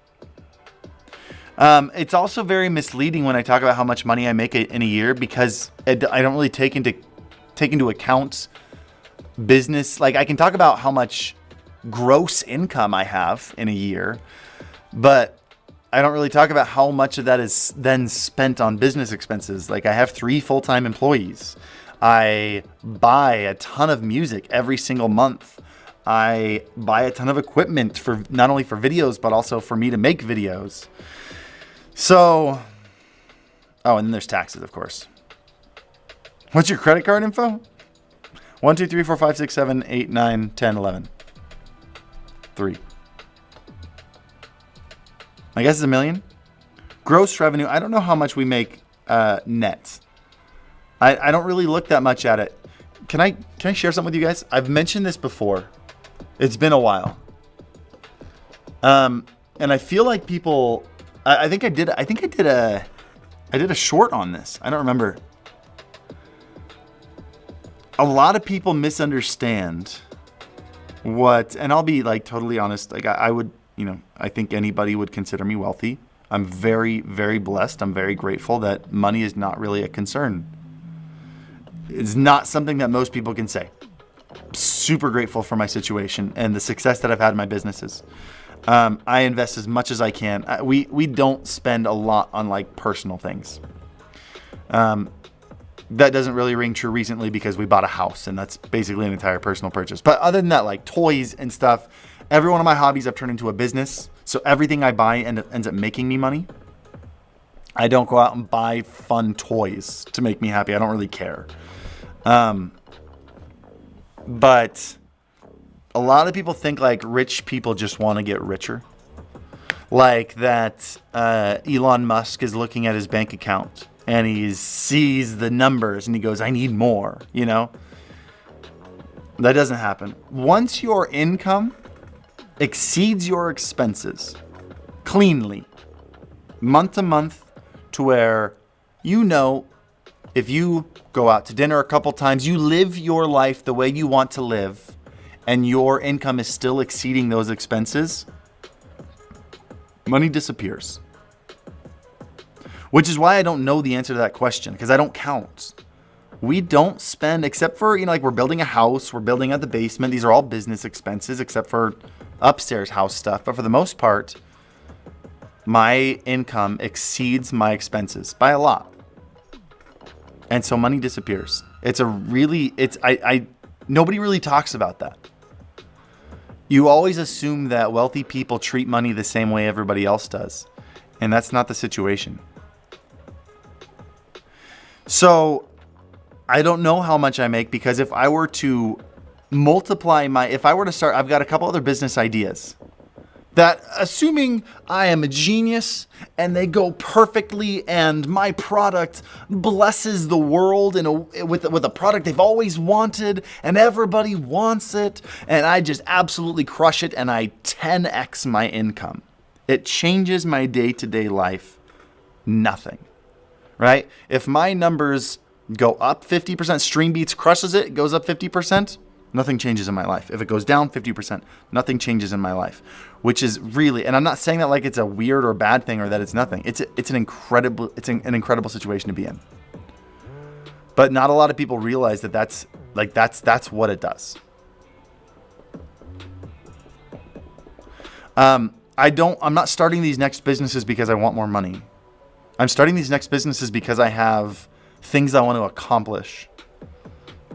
It's also very misleading when I talk about how much money I make in a year, because I don't really take into account business. Like I can talk about how much gross income I have in a year, but I don't really talk about how much of that is then spent on business expenses. Like I have 3 full-time employees. I buy a ton of music every single month. I buy a ton of equipment for not only for videos, but also for me to make videos. So, and then there's taxes, of course. What's your credit card info? 1, 2, 3, 4, 5, 6, 7, 8, 9, 10, 11. 3. I guess it's $1 million. Gross revenue. I don't know how much we make net. I don't really look that much at it. Can I share something with you guys? I've mentioned this before. It's been a while. And I feel like people. I think I did I did a short on this. I don't remember. A lot of people misunderstand what, and I'll be like totally honest. Like I would, I think anybody would consider me wealthy. I'm very, very blessed. I'm very grateful that money is not really a concern. It's not something that most people can say. Super grateful for my situation and the success that I've had in my businesses. I invest as much as I can. We don't spend a lot on like personal things. That doesn't really ring true recently because we bought a house and that's basically an entire personal purchase. But other than that, like toys and stuff, every one of my hobbies I've turned into a business. So everything I buy ends up making me money. I don't go out and buy fun toys to make me happy. I don't really care. But a lot of people think like rich people just want to get richer. Like that Elon Musk is looking at his bank account and he sees the numbers and he goes, I need more, That doesn't happen. Once your income exceeds your expenses cleanly, month to month, to where if you go out to dinner a couple times, you live your life the way you want to live, and your income is still exceeding those expenses, money disappears. Which is why I don't know the answer to that question, because I don't count. We don't spend, except for, like we're building a house, we're building out the basement. These are all business expenses, except for upstairs house stuff. But for the most part, my income exceeds my expenses by a lot. And so money disappears. Nobody really talks about that. You always assume that wealthy people treat money the same way everybody else does. And that's not the situation. So I don't know how much I make, because if I were to start, I've got a couple other business ideas that, assuming I am a genius and they go perfectly and my product blesses the world with a product they've always wanted and everybody wants it, and I just absolutely crush it and I 10x my income. It changes my day-to-day life. Nothing. Right? If my numbers go up 50%, StreamBeats crushes it, goes up 50%, nothing changes in my life. If it goes down 50%, nothing changes in my life. Which is really, and I'm not saying that like it's a weird or bad thing or that it's nothing. It's an incredible situation to be in. But not a lot of people realize that that's what it does. I'm not starting these next businesses because I want more money. I'm starting these next businesses because I have things I want to accomplish.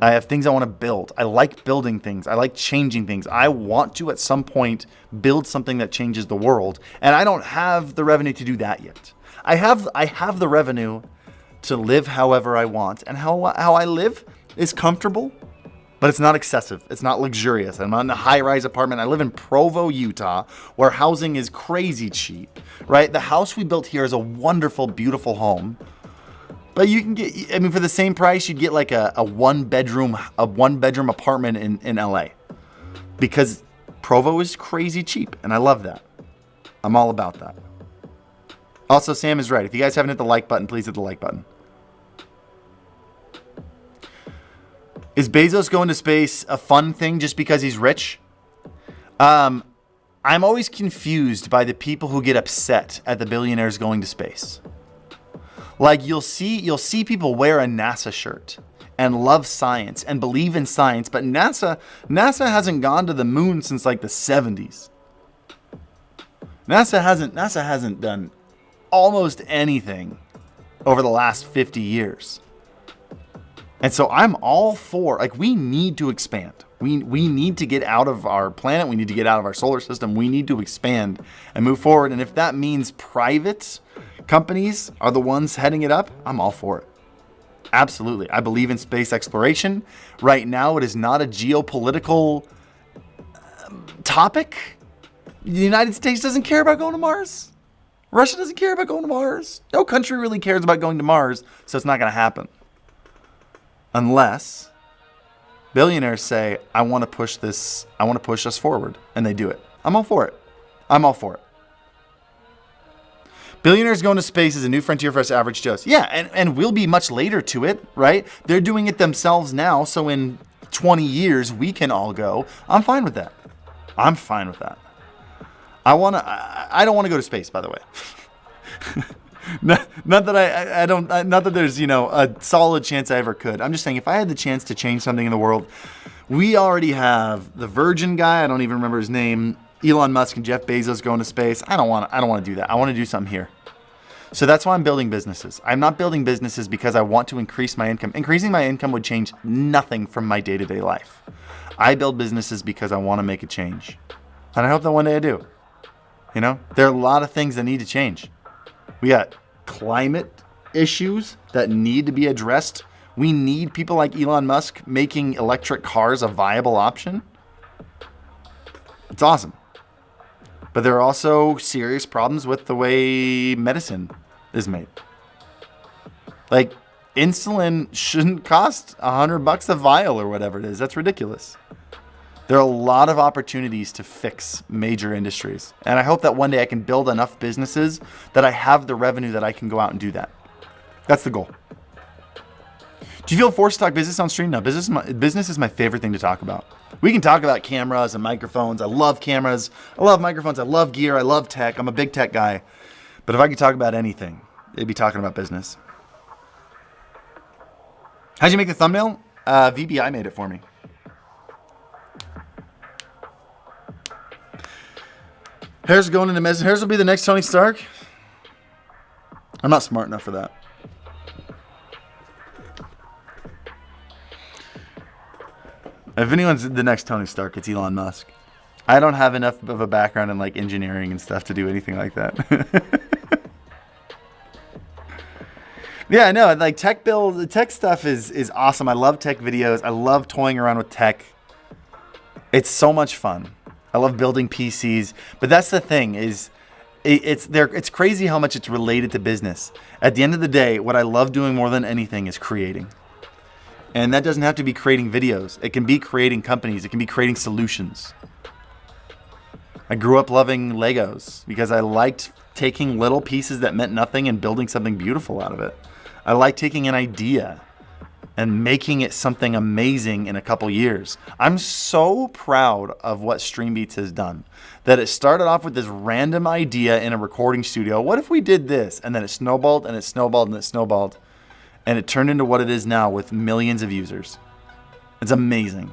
I have things I want to build. I like building things. I like changing things. I want to, at some point, build something that changes the world. And I don't have the revenue to do that yet. I have the revenue to live however I want. And how I live is comfortable, but it's not excessive. It's not luxurious. I'm not in a high-rise apartment. I live in Provo, Utah, where housing is crazy cheap, right? The house we built here is a wonderful, beautiful home. But you can get, for the same price, you'd get like a one-bedroom apartment in LA. Because Provo is crazy cheap, and I love that. I'm all about that. Also, Sam is right. If you guys haven't hit the like button, please hit the like button. Is Bezos going to space a fun thing just because he's rich? I'm always confused by the people who get upset at the billionaires going to space. Like you'll see people wear a NASA shirt and love science and believe in science, but NASA hasn't gone to the moon since like the 70s. NASA hasn't done almost anything over the last 50 years. And so I'm all for, like, we need to expand. We need to get out of our planet. We need to get out of our solar system. We need to expand and move forward. And if that means private companies are the ones heading it up, I'm all for it. Absolutely. I believe in space exploration. Right now, it is not a geopolitical topic. The United States doesn't care about going to Mars. Russia doesn't care about going to Mars. No country really cares about going to Mars, so it's not going to happen. Unless billionaires say, I want to push us forward, and they do it. I'm all for it. Billionaires going to space is a new frontier for us average Joes. Yeah, and we'll be much later to it, right? They're doing it themselves now, so in 20 years, we can all go. I'm fine with that. I'm fine with that. I don't want to go to space, by the way. not that there's, a solid chance I ever could. I'm just saying if I had the chance to change something in the world, we already have the Virgin guy, I don't even remember his name, Elon Musk and Jeff Bezos going to space. I don't want to do that. I want to do something here. So that's why I'm building businesses. I'm not building businesses because I want to increase my income. Increasing my income would change nothing from my day-to-day life. I build businesses because I want to make a change. And I hope that one day I do. There are a lot of things that need to change. We got climate issues that need to be addressed. We need people like Elon Musk making electric cars a viable option. It's awesome. But there are also serious problems with the way medicine is made. Like, insulin shouldn't cost $100 a vial or whatever it is. That's ridiculous. There are a lot of opportunities to fix major industries. And I hope that one day I can build enough businesses that I have the revenue that I can go out and do that. That's the goal. Do you feel forced to talk business on stream? No, business is my favorite thing to talk about. We can talk about cameras and microphones. I love cameras. I love microphones. I love gear. I love tech. I'm a big tech guy. But if I could talk about anything, it'd be talking about business. How'd you make the thumbnail? VBI made it for me. Hair's going into Mez. Hairs will be the next Tony Stark. I'm not smart enough for that. If anyone's the next Tony Stark, it's Elon Musk. I don't have enough of a background in like engineering and stuff to do anything like that. Yeah, I know. Like the tech stuff is awesome. I love tech videos. I love toying around with tech. It's so much fun. I love building PCs. But that's the thing is it's crazy how much it's related to business. At the end of the day, what I love doing more than anything is creating. And that doesn't have to be creating videos. It can be creating companies. It can be creating solutions. I grew up loving Legos because I liked taking little pieces that meant nothing and building something beautiful out of it. I like taking an idea and making it something amazing in a couple years. I'm so proud of what StreamBeats has done. That it started off with this random idea in a recording studio. What if we did this? And then it snowballed and it snowballed and it snowballed. And it turned into what it is now with millions of users. It's amazing.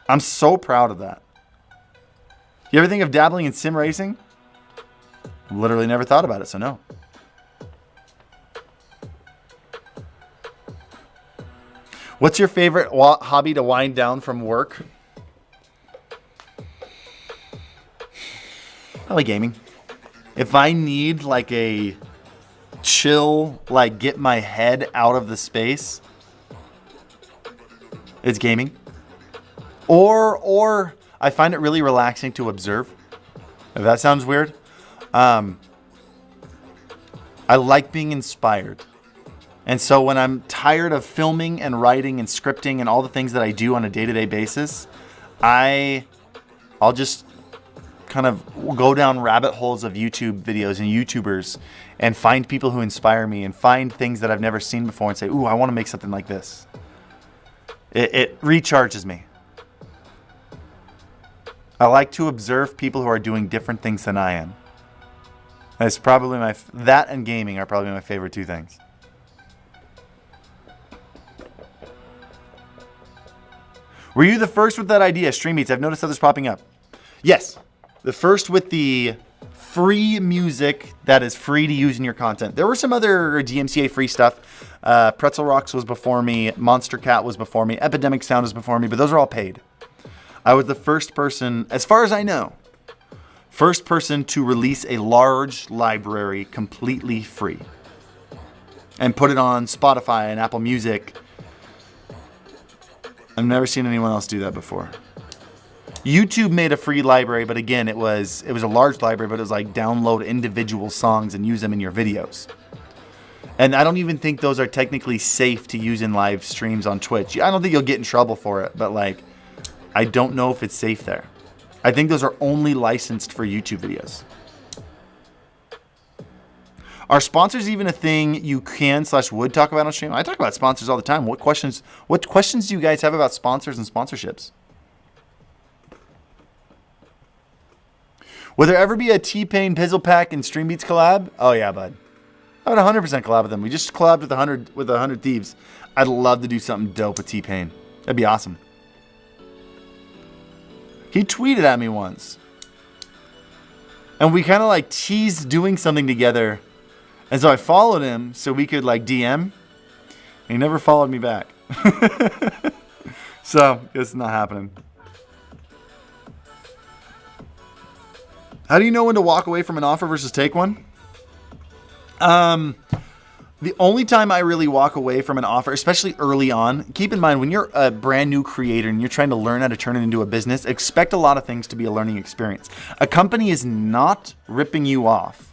I'm so proud of that. You ever think of dabbling in sim racing? Literally never thought about it, so no. What's your favorite hobby to wind down from work? Probably gaming. If I need like a chill, like get my head out of the space, it's gaming. Or I find it really relaxing to observe. If that sounds weird. I like being inspired. And so when I'm tired of filming and writing and scripting and all the things that I do on a day-to-day basis, I'll just kind of go down rabbit holes of YouTube videos and YouTubers and find people who inspire me and find things that I've never seen before and say, ooh, I want to make something like this. It recharges me. I like to observe people who are doing different things than I am. That's probably that and gaming are probably my favorite two things. Were you the first with that idea, StreamBeats? I've noticed others popping up. Yes, the first with the free music that is free to use in your content. There were some other DMCA free stuff. Pretzel Rocks was before me. Monster Cat was before me. Epidemic Sound was before me, but those are all paid. I was the first person, as far as I know, first person to release a large library completely free and put it on Spotify and Apple Music. I've never seen anyone else do that before. YouTube made a free library, but again, it was a large library, but it was like download individual songs and use them in your videos. And I don't even think those are technically safe to use in live streams on Twitch. I don't think you'll get in trouble for it, but like, I don't know if it's safe there. I think those are only licensed for YouTube videos. Are sponsors even a thing you can/would talk about on stream? I talk about sponsors all the time. What questions do you guys have about sponsors and sponsorships? Will there ever be a T-Pain Pizzle Pack and Stream Beats collab? Oh yeah, bud. I would 100% collab with them. We just collabed with 100 Thieves. I'd love to do something dope with T-Pain. That'd be awesome. He tweeted at me once. And we kind of like teased doing something together. And so I followed him so we could like DM. And he never followed me back. So it's not happening. How do you know when to walk away from an offer versus take one? The only time I really walk away from an offer, especially early on, keep in mind when you're a brand new creator and you're trying to learn how to turn it into a business, expect a lot of things to be a learning experience. A company is not ripping you off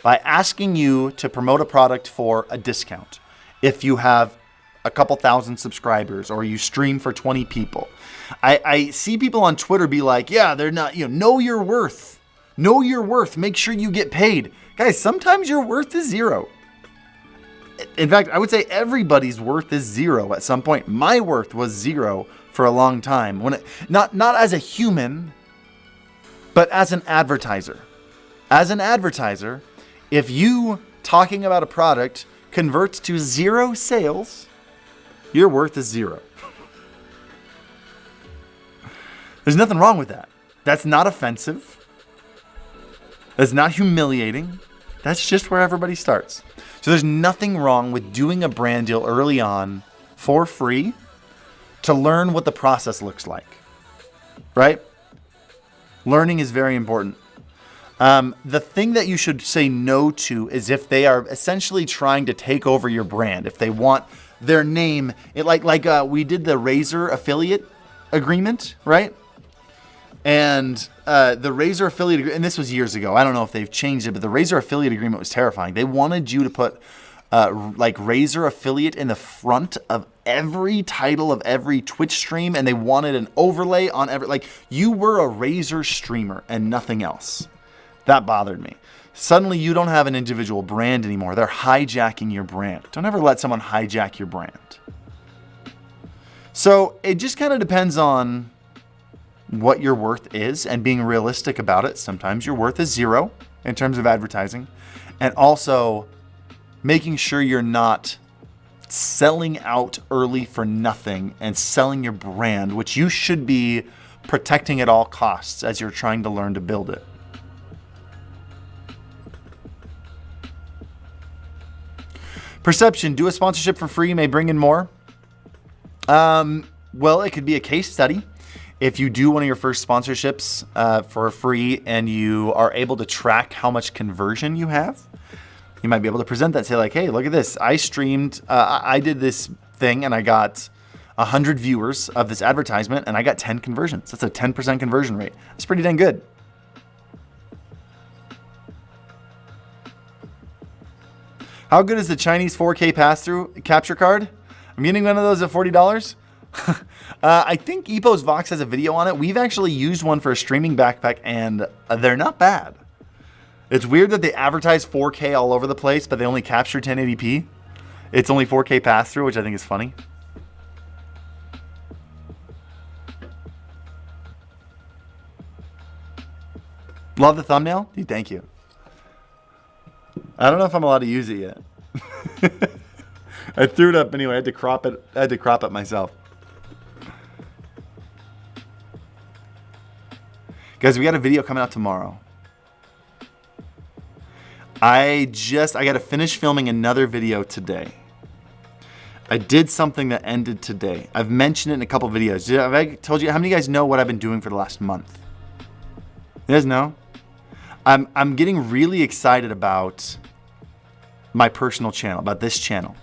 by asking you to promote a product for a discount. If you have a couple thousand subscribers or you stream for 20 people. I see people on Twitter be like, yeah, they're not, know your worth. Know your worth. Make sure you get paid. Guys, sometimes your worth is zero. In fact, I would say everybody's worth is zero at some point. My worth was zero for a long time. Not as a human, but as an advertiser. As an advertiser, if you talking about a product converts to 0 sales, your worth is zero. There's nothing wrong with that. That's not offensive. That's not humiliating. That's just where everybody starts. So there's nothing wrong with doing a brand deal early on for free to learn what the process looks like, right? Learning is very important. The thing that you should say no to is if they are essentially trying to take over your brand. If they want their name, we did the Razer affiliate agreement, right? And the Razer affiliate agreement, and this was years ago. I don't know if they've changed it, but the Razer affiliate agreement was terrifying. They wanted you to put Razer affiliate in the front of every title of every Twitch stream, and they wanted an overlay on every, you were a Razer streamer and nothing else. That bothered me. Suddenly you don't have an individual brand anymore. They're hijacking your brand. Don't ever let someone hijack your brand. So it just kind of depends on what your worth is and being realistic about it. Sometimes your worth is zero in terms of advertising, and also making sure you're not selling out early for nothing and selling your brand, which you should be protecting at all costs as you're trying to learn to build it. Perception, do a sponsorship for free may bring in more. Well, it could be a case study. If you do one of your first sponsorships for free and you are able to track how much conversion you have, you might be able to present that. Say like, hey, look at this. I streamed, I did this thing and I got 100 viewers of this advertisement and I got 10 conversions. That's a 10% conversion rate. That's pretty dang good. How good is the Chinese 4K pass-through capture card? I'm getting one of those at $40. I think Epos Vox has a video on it. We've actually used one for a streaming backpack and they're not bad. It's weird that they advertise 4K all over the place, but they only capture 1080p. It's only 4K pass-through, which I think is funny. Love the thumbnail? Dude, thank you. I don't know if I'm allowed to use it yet. I threw it up anyway. I had to crop it myself. Guys, we got a video coming out tomorrow. I got to finish filming another video today. I did something that ended today. I've mentioned it in a couple videos. Have I told you? How many of you guys know what I've been doing for the last month? You guys know? I'm getting really excited about my personal channel, about this channel.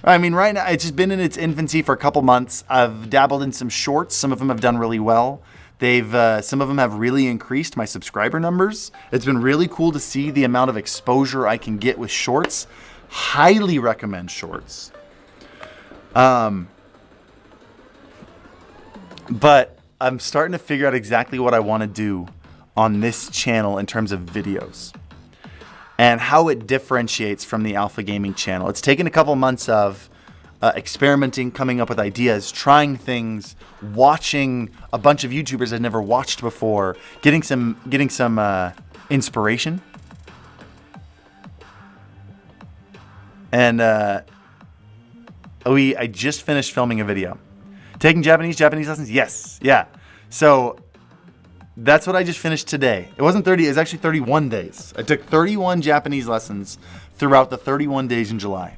I mean, right now, it's just been in its infancy for a couple months. I've dabbled in some shorts. Some of them have done really well. Some of them have really increased my subscriber numbers. It's been really cool to see the amount of exposure I can get with shorts. Highly recommend shorts. But I'm starting to figure out exactly what I want to do on this channel in terms of videos. and how it differentiates from the Alpha Gaming channel. It's taken a couple months of experimenting, coming up with ideas, trying things, watching a bunch of YouTubers I'd never watched before, getting some inspiration. And I just finished filming a video. Taking Japanese lessons? Yes. Yeah. So that's what I just finished today. It wasn't 30, it was actually 31 days. I took 31 Japanese lessons throughout the 31 days in July.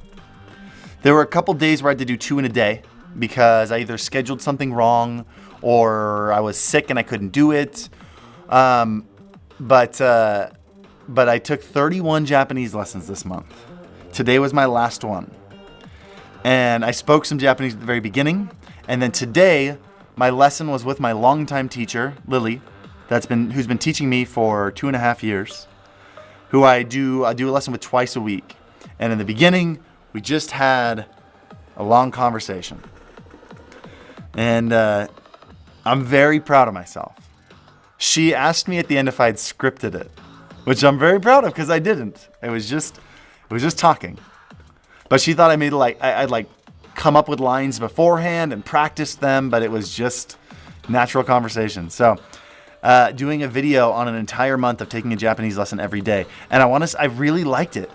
There were a couple days where I had to do 2 in a day because I either scheduled something wrong or I was sick and I couldn't do it. But I took 31 Japanese lessons this month. Today was my last one. And I spoke some Japanese at the very beginning. And then today, my lesson was with my longtime teacher, Lily, who's been teaching me for 2.5 years, who I do a lesson with twice a week. And in the beginning, we just had a long conversation. And I'm very proud of myself. She asked me at the end if I had scripted it, which I'm very proud of because I didn't. It was just talking. But she thought I made I'd come up with lines beforehand and practice them, but it was just natural conversation. So doing a video on an entire month of taking a Japanese lesson every day. And I really liked it.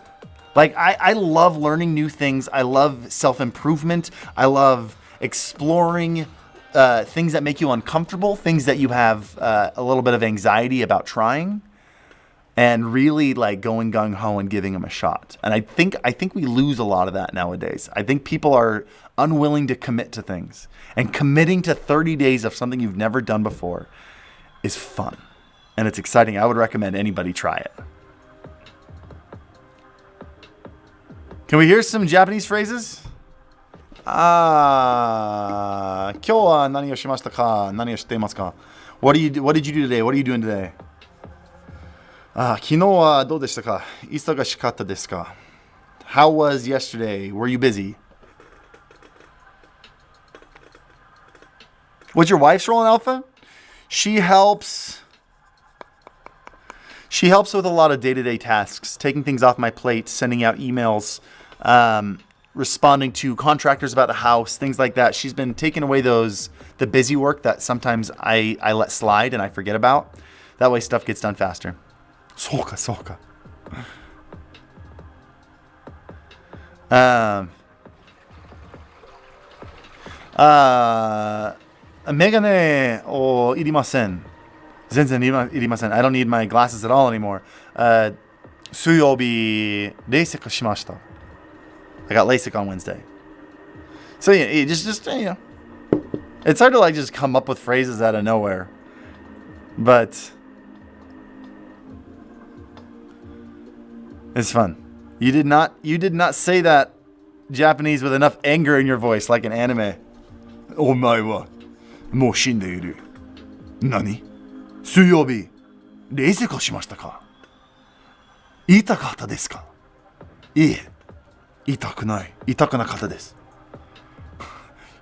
I love learning new things. I love self-improvement. I love exploring things that make you uncomfortable, things that you have a little bit of anxiety about trying, and really going gung-ho and giving them a shot. And I think we lose a lot of that nowadays. I think people are unwilling to commit to things. And committing to 30 days of something you've never done before is fun. And it's exciting. I would recommend anybody try it. Can we hear some Japanese phrases? 今日は何をしましたか? 何をしていますか? What did you do today? What are you doing today? 昨日はどうでしたか? 忙しかったですか? How was yesterday? Were you busy? What's your wife's role in Alpha? She helps with a lot of day-to-day tasks, taking things off my plate, sending out emails, responding to contractors about the house, things like that. She's been taking away the busy work that sometimes I let slide and I forget about. That way stuff gets done faster. そうか。メガネをいりません。全然いりません。I don't need my glasses at all anymore. 水曜日、レーシックしました。I got LASIK on Wednesday. So yeah, just it's hard to just come up with phrases out of nowhere. But it's fun. You did not say that Japanese with enough anger in your voice like an anime. お前はもう死んでいる。何? 水曜日、レーシックをしましたか? 痛かったですか? いいえ。痛くなかったです。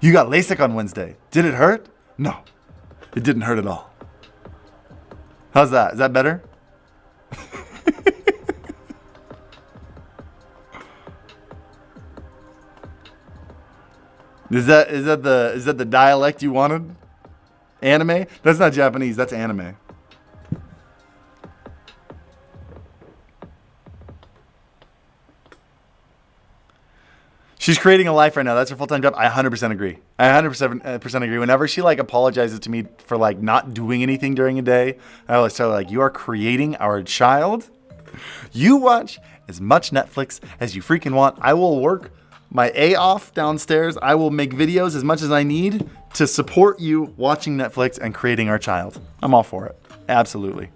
You got LASIK on Wednesday. Did it hurt? No. It didn't hurt at all. How's that? Is that better? Is that the dialect you wanted? Anime? That's not Japanese, that's anime. She's creating a life right now. That's her full-time job. I 100% agree. I 100% agree. Whenever she apologizes to me for not doing anything during a day, I always tell her you are creating our child. You watch as much Netflix as you freaking want. I will work my A off downstairs. I will make videos as much as I need to support you watching Netflix and creating our child. I'm all for it. Absolutely.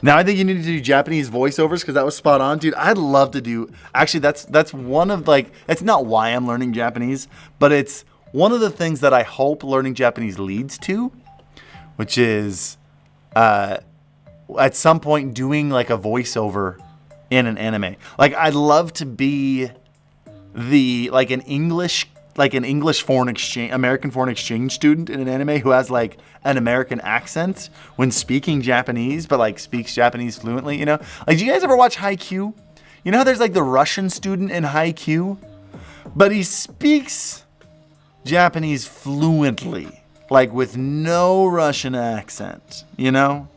Now I think you need to do Japanese voiceovers because that was spot on, dude. I'd love to do. Actually, that's one of it's not why I'm learning Japanese, but it's one of the things that I hope learning Japanese leads to, which is at some point doing a voiceover in an anime. I'd love to be an English like an American foreign exchange student in an anime who has like an American accent when speaking Japanese, but like speaks Japanese fluently, you know? Like, do you guys ever watch Haikyuu? You know how there's like the Russian student in Haikyuu, but he speaks Japanese fluently, like with no Russian accent, you know?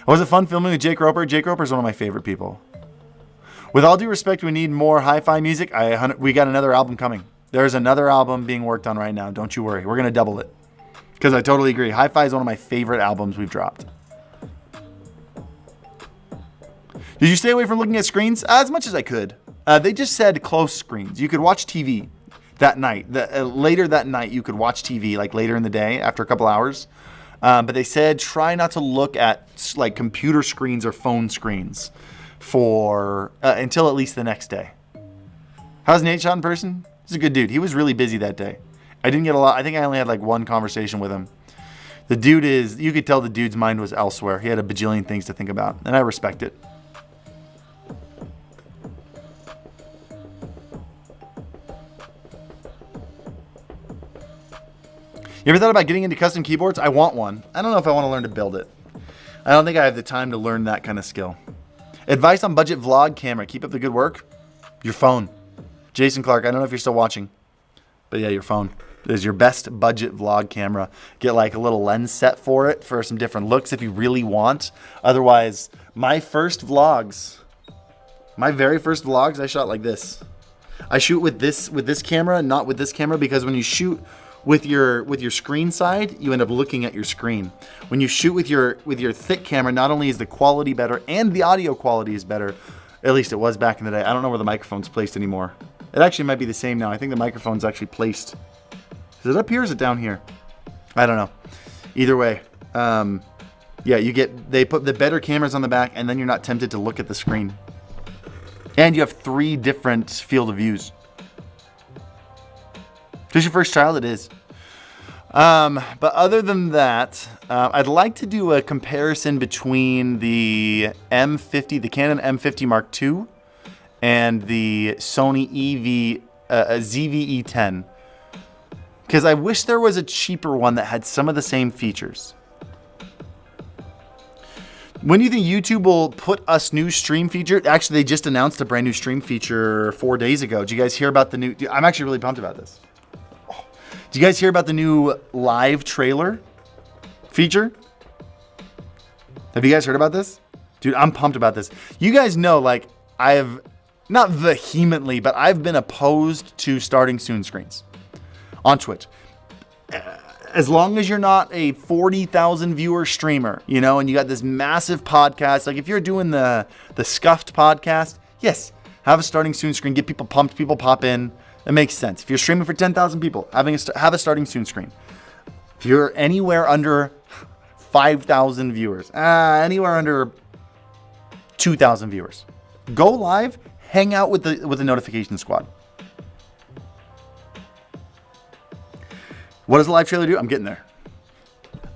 Was it fun filming with Jake Roper? Jake Roper is one of my favorite people. With all due respect, we need more hi-fi music. We got another album coming. There's another album being worked on right now. Don't you worry. We're going to double it. Because I totally agree. Hi-Fi is one of my favorite albums we've dropped. Did you stay away from looking at screens? As much as I could. They just said close screens. You could watch TV that night. Later that night, you could watch TV, like later in the day, after a couple hours. But they said try not to look at like computer screens or phone screens for until at least the next day. How's Nate shot in person? He's a good dude. He was really busy that day. I didn't get a lot. I think I only had like one conversation with him. The dude you could tell the dude's mind was elsewhere. He had a bajillion things to think about, and I respect it. You ever thought about getting into custom keyboards? I want one. I don't know if I want to learn to build it. I don't think I have the time to learn that kind of skill. Advice on budget vlog camera. Keep up the good work. Your phone. Jason Clark, I don't know if you're still watching. But yeah, your phone is your best budget vlog camera. Get like a little lens set for it for some different looks if you really want. Otherwise, my very first vlogs, I shot like this. I shoot with this camera, not with this camera, because when you shoot with your screen side, you end up looking at your screen. When you shoot with your thick camera, not only is the quality better and the audio quality is better. At least it was back in the day. I don't know where the microphone's placed anymore. It actually might be the same now. I think the microphone's actually placed. Is it up here or is it down here? I don't know. Either way, yeah, they put the better cameras on the back, and then you're not tempted to look at the screen. And you have 3 different field of views. Is this your first child? It is. But other than that, I'd like to do a comparison between the M50, the Canon M50 Mark II, and the Sony ZV-E10. Because I wish there was a cheaper one that had some of the same features. When do you think YouTube will put us new stream feature? Actually, they just announced a brand new stream feature 4 days ago. Did you guys hear about the new... I'm actually really pumped about this. Did you guys hear about the new live trailer feature? Have you guys heard about this? Dude, I'm pumped about this. You guys know, like, I have, not vehemently, but I've been opposed to starting soon screens on Twitch. As long as you're not a 40,000 viewer streamer, you know, and you got this massive podcast, like if you're doing the Scuffed podcast, yes, have a starting soon screen, get people pumped, people pop in. That makes sense. If you're streaming for 10,000 people, have a starting soon screen. If you're anywhere under 5,000 viewers, anywhere under 2,000 viewers, go live, hang out with the notification squad. What does the live trailer do? I'm getting there.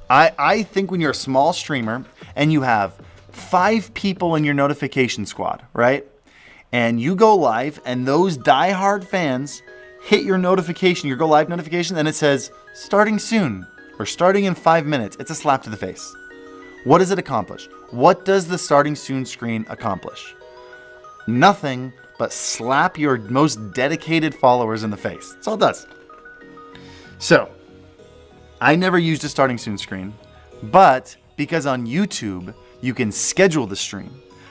I think when you're a small streamer and you have 5 people in your notification squad, right? And you go live, and those diehard fans hit your notification, your go live notification, and it says, starting soon, or starting in 5 minutes. It's a slap to the face. What does it accomplish? What does the starting soon screen accomplish? Nothing but slap your most dedicated followers in the face. That's all it does. So, I never used a starting soon screen, but because on YouTube, you can schedule the stream.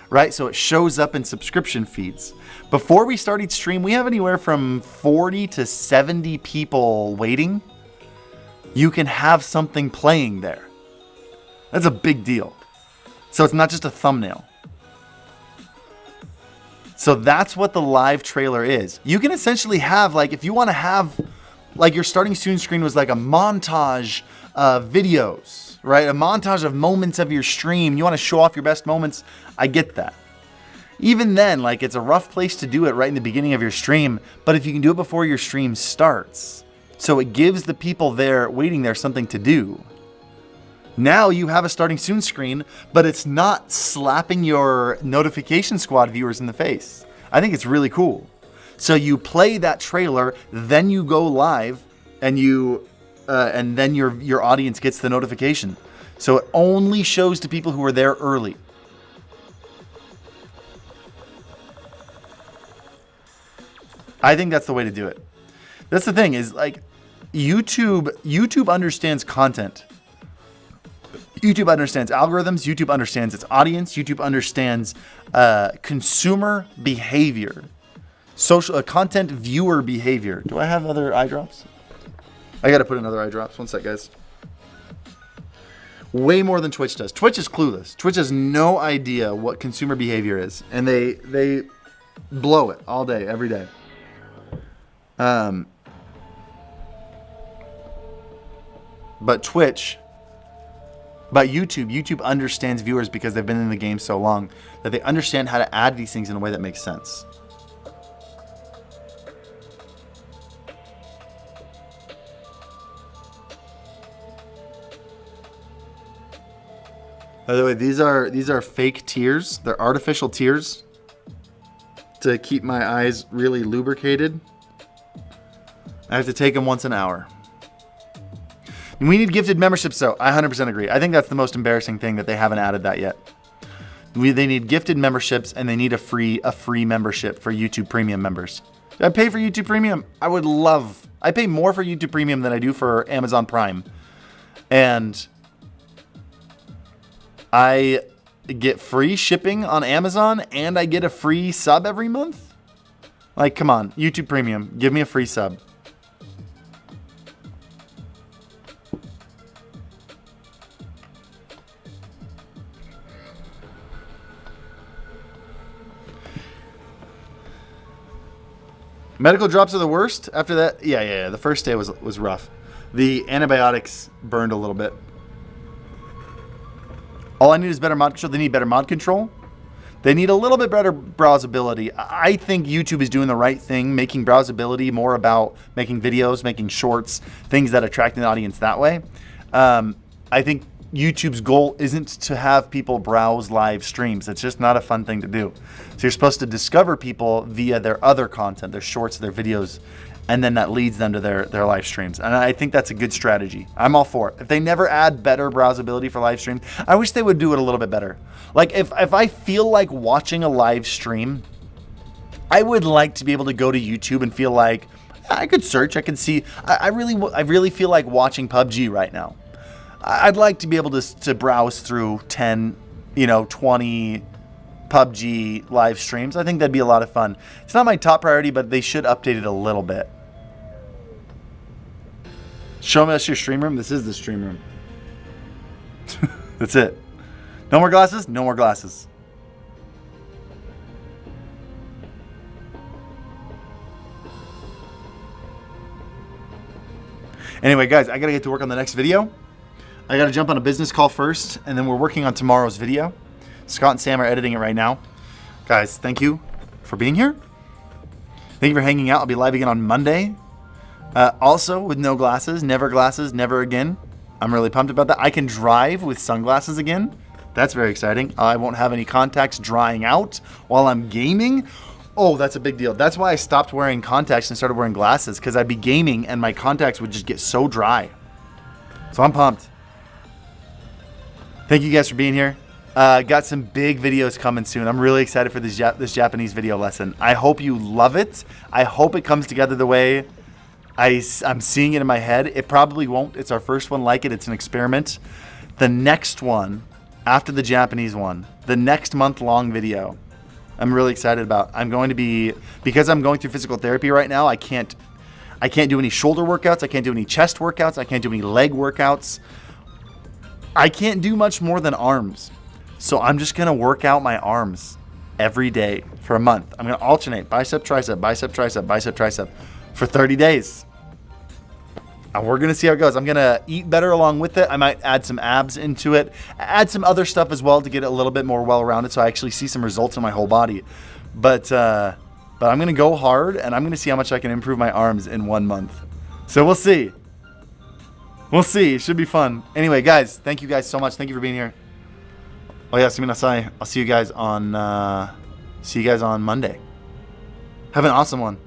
Right? So it shows up in subscription feeds. Before we start each stream, we have anywhere from 40 to 70 people waiting. You can have something playing there. That's a big deal. So it's not just a thumbnail. So that's what the live trailer is. You can essentially have, like, if you want to have, like, your starting soon screen was like a montage of videos, right? A montage of moments of your stream. You want to show off your best moments. I get that. Even then, like, it's a rough place to do it right in the beginning of your stream. But if you can do it before your stream starts, so it gives the people there waiting there something to do. Now you have a starting soon screen, but it's not slapping your notification squad viewers in the face. I think it's really cool. So you play that trailer, then you go live, and then your audience gets the notification. So it only shows to people who are there early. I think that's the way to do it. That's the thing is like YouTube understands content. YouTube understands algorithms. YouTube understands its audience. YouTube understands consumer behavior, social content viewer behavior. Do I have other eye drops? I got to put in other eye drops. One sec, guys. Way more than Twitch does. Twitch is clueless. Twitch has no idea what consumer behavior is, and they blow it all day, every day. But YouTube understands viewers because they've been in the game so long that they understand how to add these things in a way that makes sense. By the way, these are fake tears. They're artificial tears to keep my eyes really lubricated. I have to take them once an hour. We need gifted memberships, though. I 100% agree. I think that's the most embarrassing thing that they haven't added that yet. They need gifted memberships, and they need a free membership for YouTube Premium members. Do I pay for YouTube Premium? I pay more for YouTube Premium than I do for Amazon Prime. And I get free shipping on Amazon, and I get a free sub every month? Like, come on. YouTube Premium. Give me a free sub. Medical drops are the worst. After that, yeah. The first day was rough. The antibiotics burned a little bit. All I need is better mod control. They need better mod control. They need a little bit better browsability. I think YouTube is doing the right thing, making browsability more about making videos, making shorts, things that attract an audience that way. I think YouTube's goal isn't to have people browse live streams. It's just not a fun thing to do. So you're supposed to discover people via their other content, their shorts, their videos, and then that leads them to their live streams. And I think that's a good strategy. I'm all for it. If they never add better browsability for live streams, I wish they would do it a little bit better. Like if I feel like watching a live stream, I would like to be able to go to YouTube and feel like I could search, I could see. I really feel like watching PUBG right now. I'd like to be able to browse through 10, 20 PUBG live streams. I think that'd be a lot of fun. It's not my top priority, but they should update it a little bit. Show us your stream room. This is the stream room. That's it. No more glasses? No more glasses. Anyway, guys, I got to get to work on the next video. I got to jump on a business call first, and then we're working on tomorrow's video. Scott and Sam are editing it right now. Guys, thank you for being here. Thank you for hanging out. I'll be live again on Monday. Also, with no glasses, never again. I'm really pumped about that. I can drive with sunglasses again. That's very exciting. I won't have any contacts drying out while I'm gaming. Oh, that's a big deal. That's why I stopped wearing contacts and started wearing glasses, because I'd be gaming and my contacts would just get so dry. So I'm pumped. Thank you guys for being here. Got some big videos coming soon. I'm really excited for this Japanese video lesson. I hope you love it. I hope it comes together the way I'm seeing it in my head. It probably won't. It's our first one like it. It's an experiment. The next one, after the Japanese one, the next month-long video, I'm really excited about. I'm going to be, because I'm going through physical therapy right now, I can't do any shoulder workouts. I can't do any chest workouts. I can't do any leg workouts. I can't do much more than arms. So I'm just going to work out my arms every day for a month. I'm going to alternate bicep, tricep, bicep, tricep, bicep, tricep for 30 days. And we're going to see how it goes. I'm going to eat better along with it. I might add some abs into it, add some other stuff as well to get it a little bit more well-rounded so I actually see some results in my whole body. But I'm going to go hard, and I'm going to see how much I can improve my arms in 1 month. So we'll see. We'll see. It should be fun. Anyway, guys, thank you guys so much. Thank you for being here. Oh yeah, suminasai. I'll see you guys on Monday. Have an awesome one.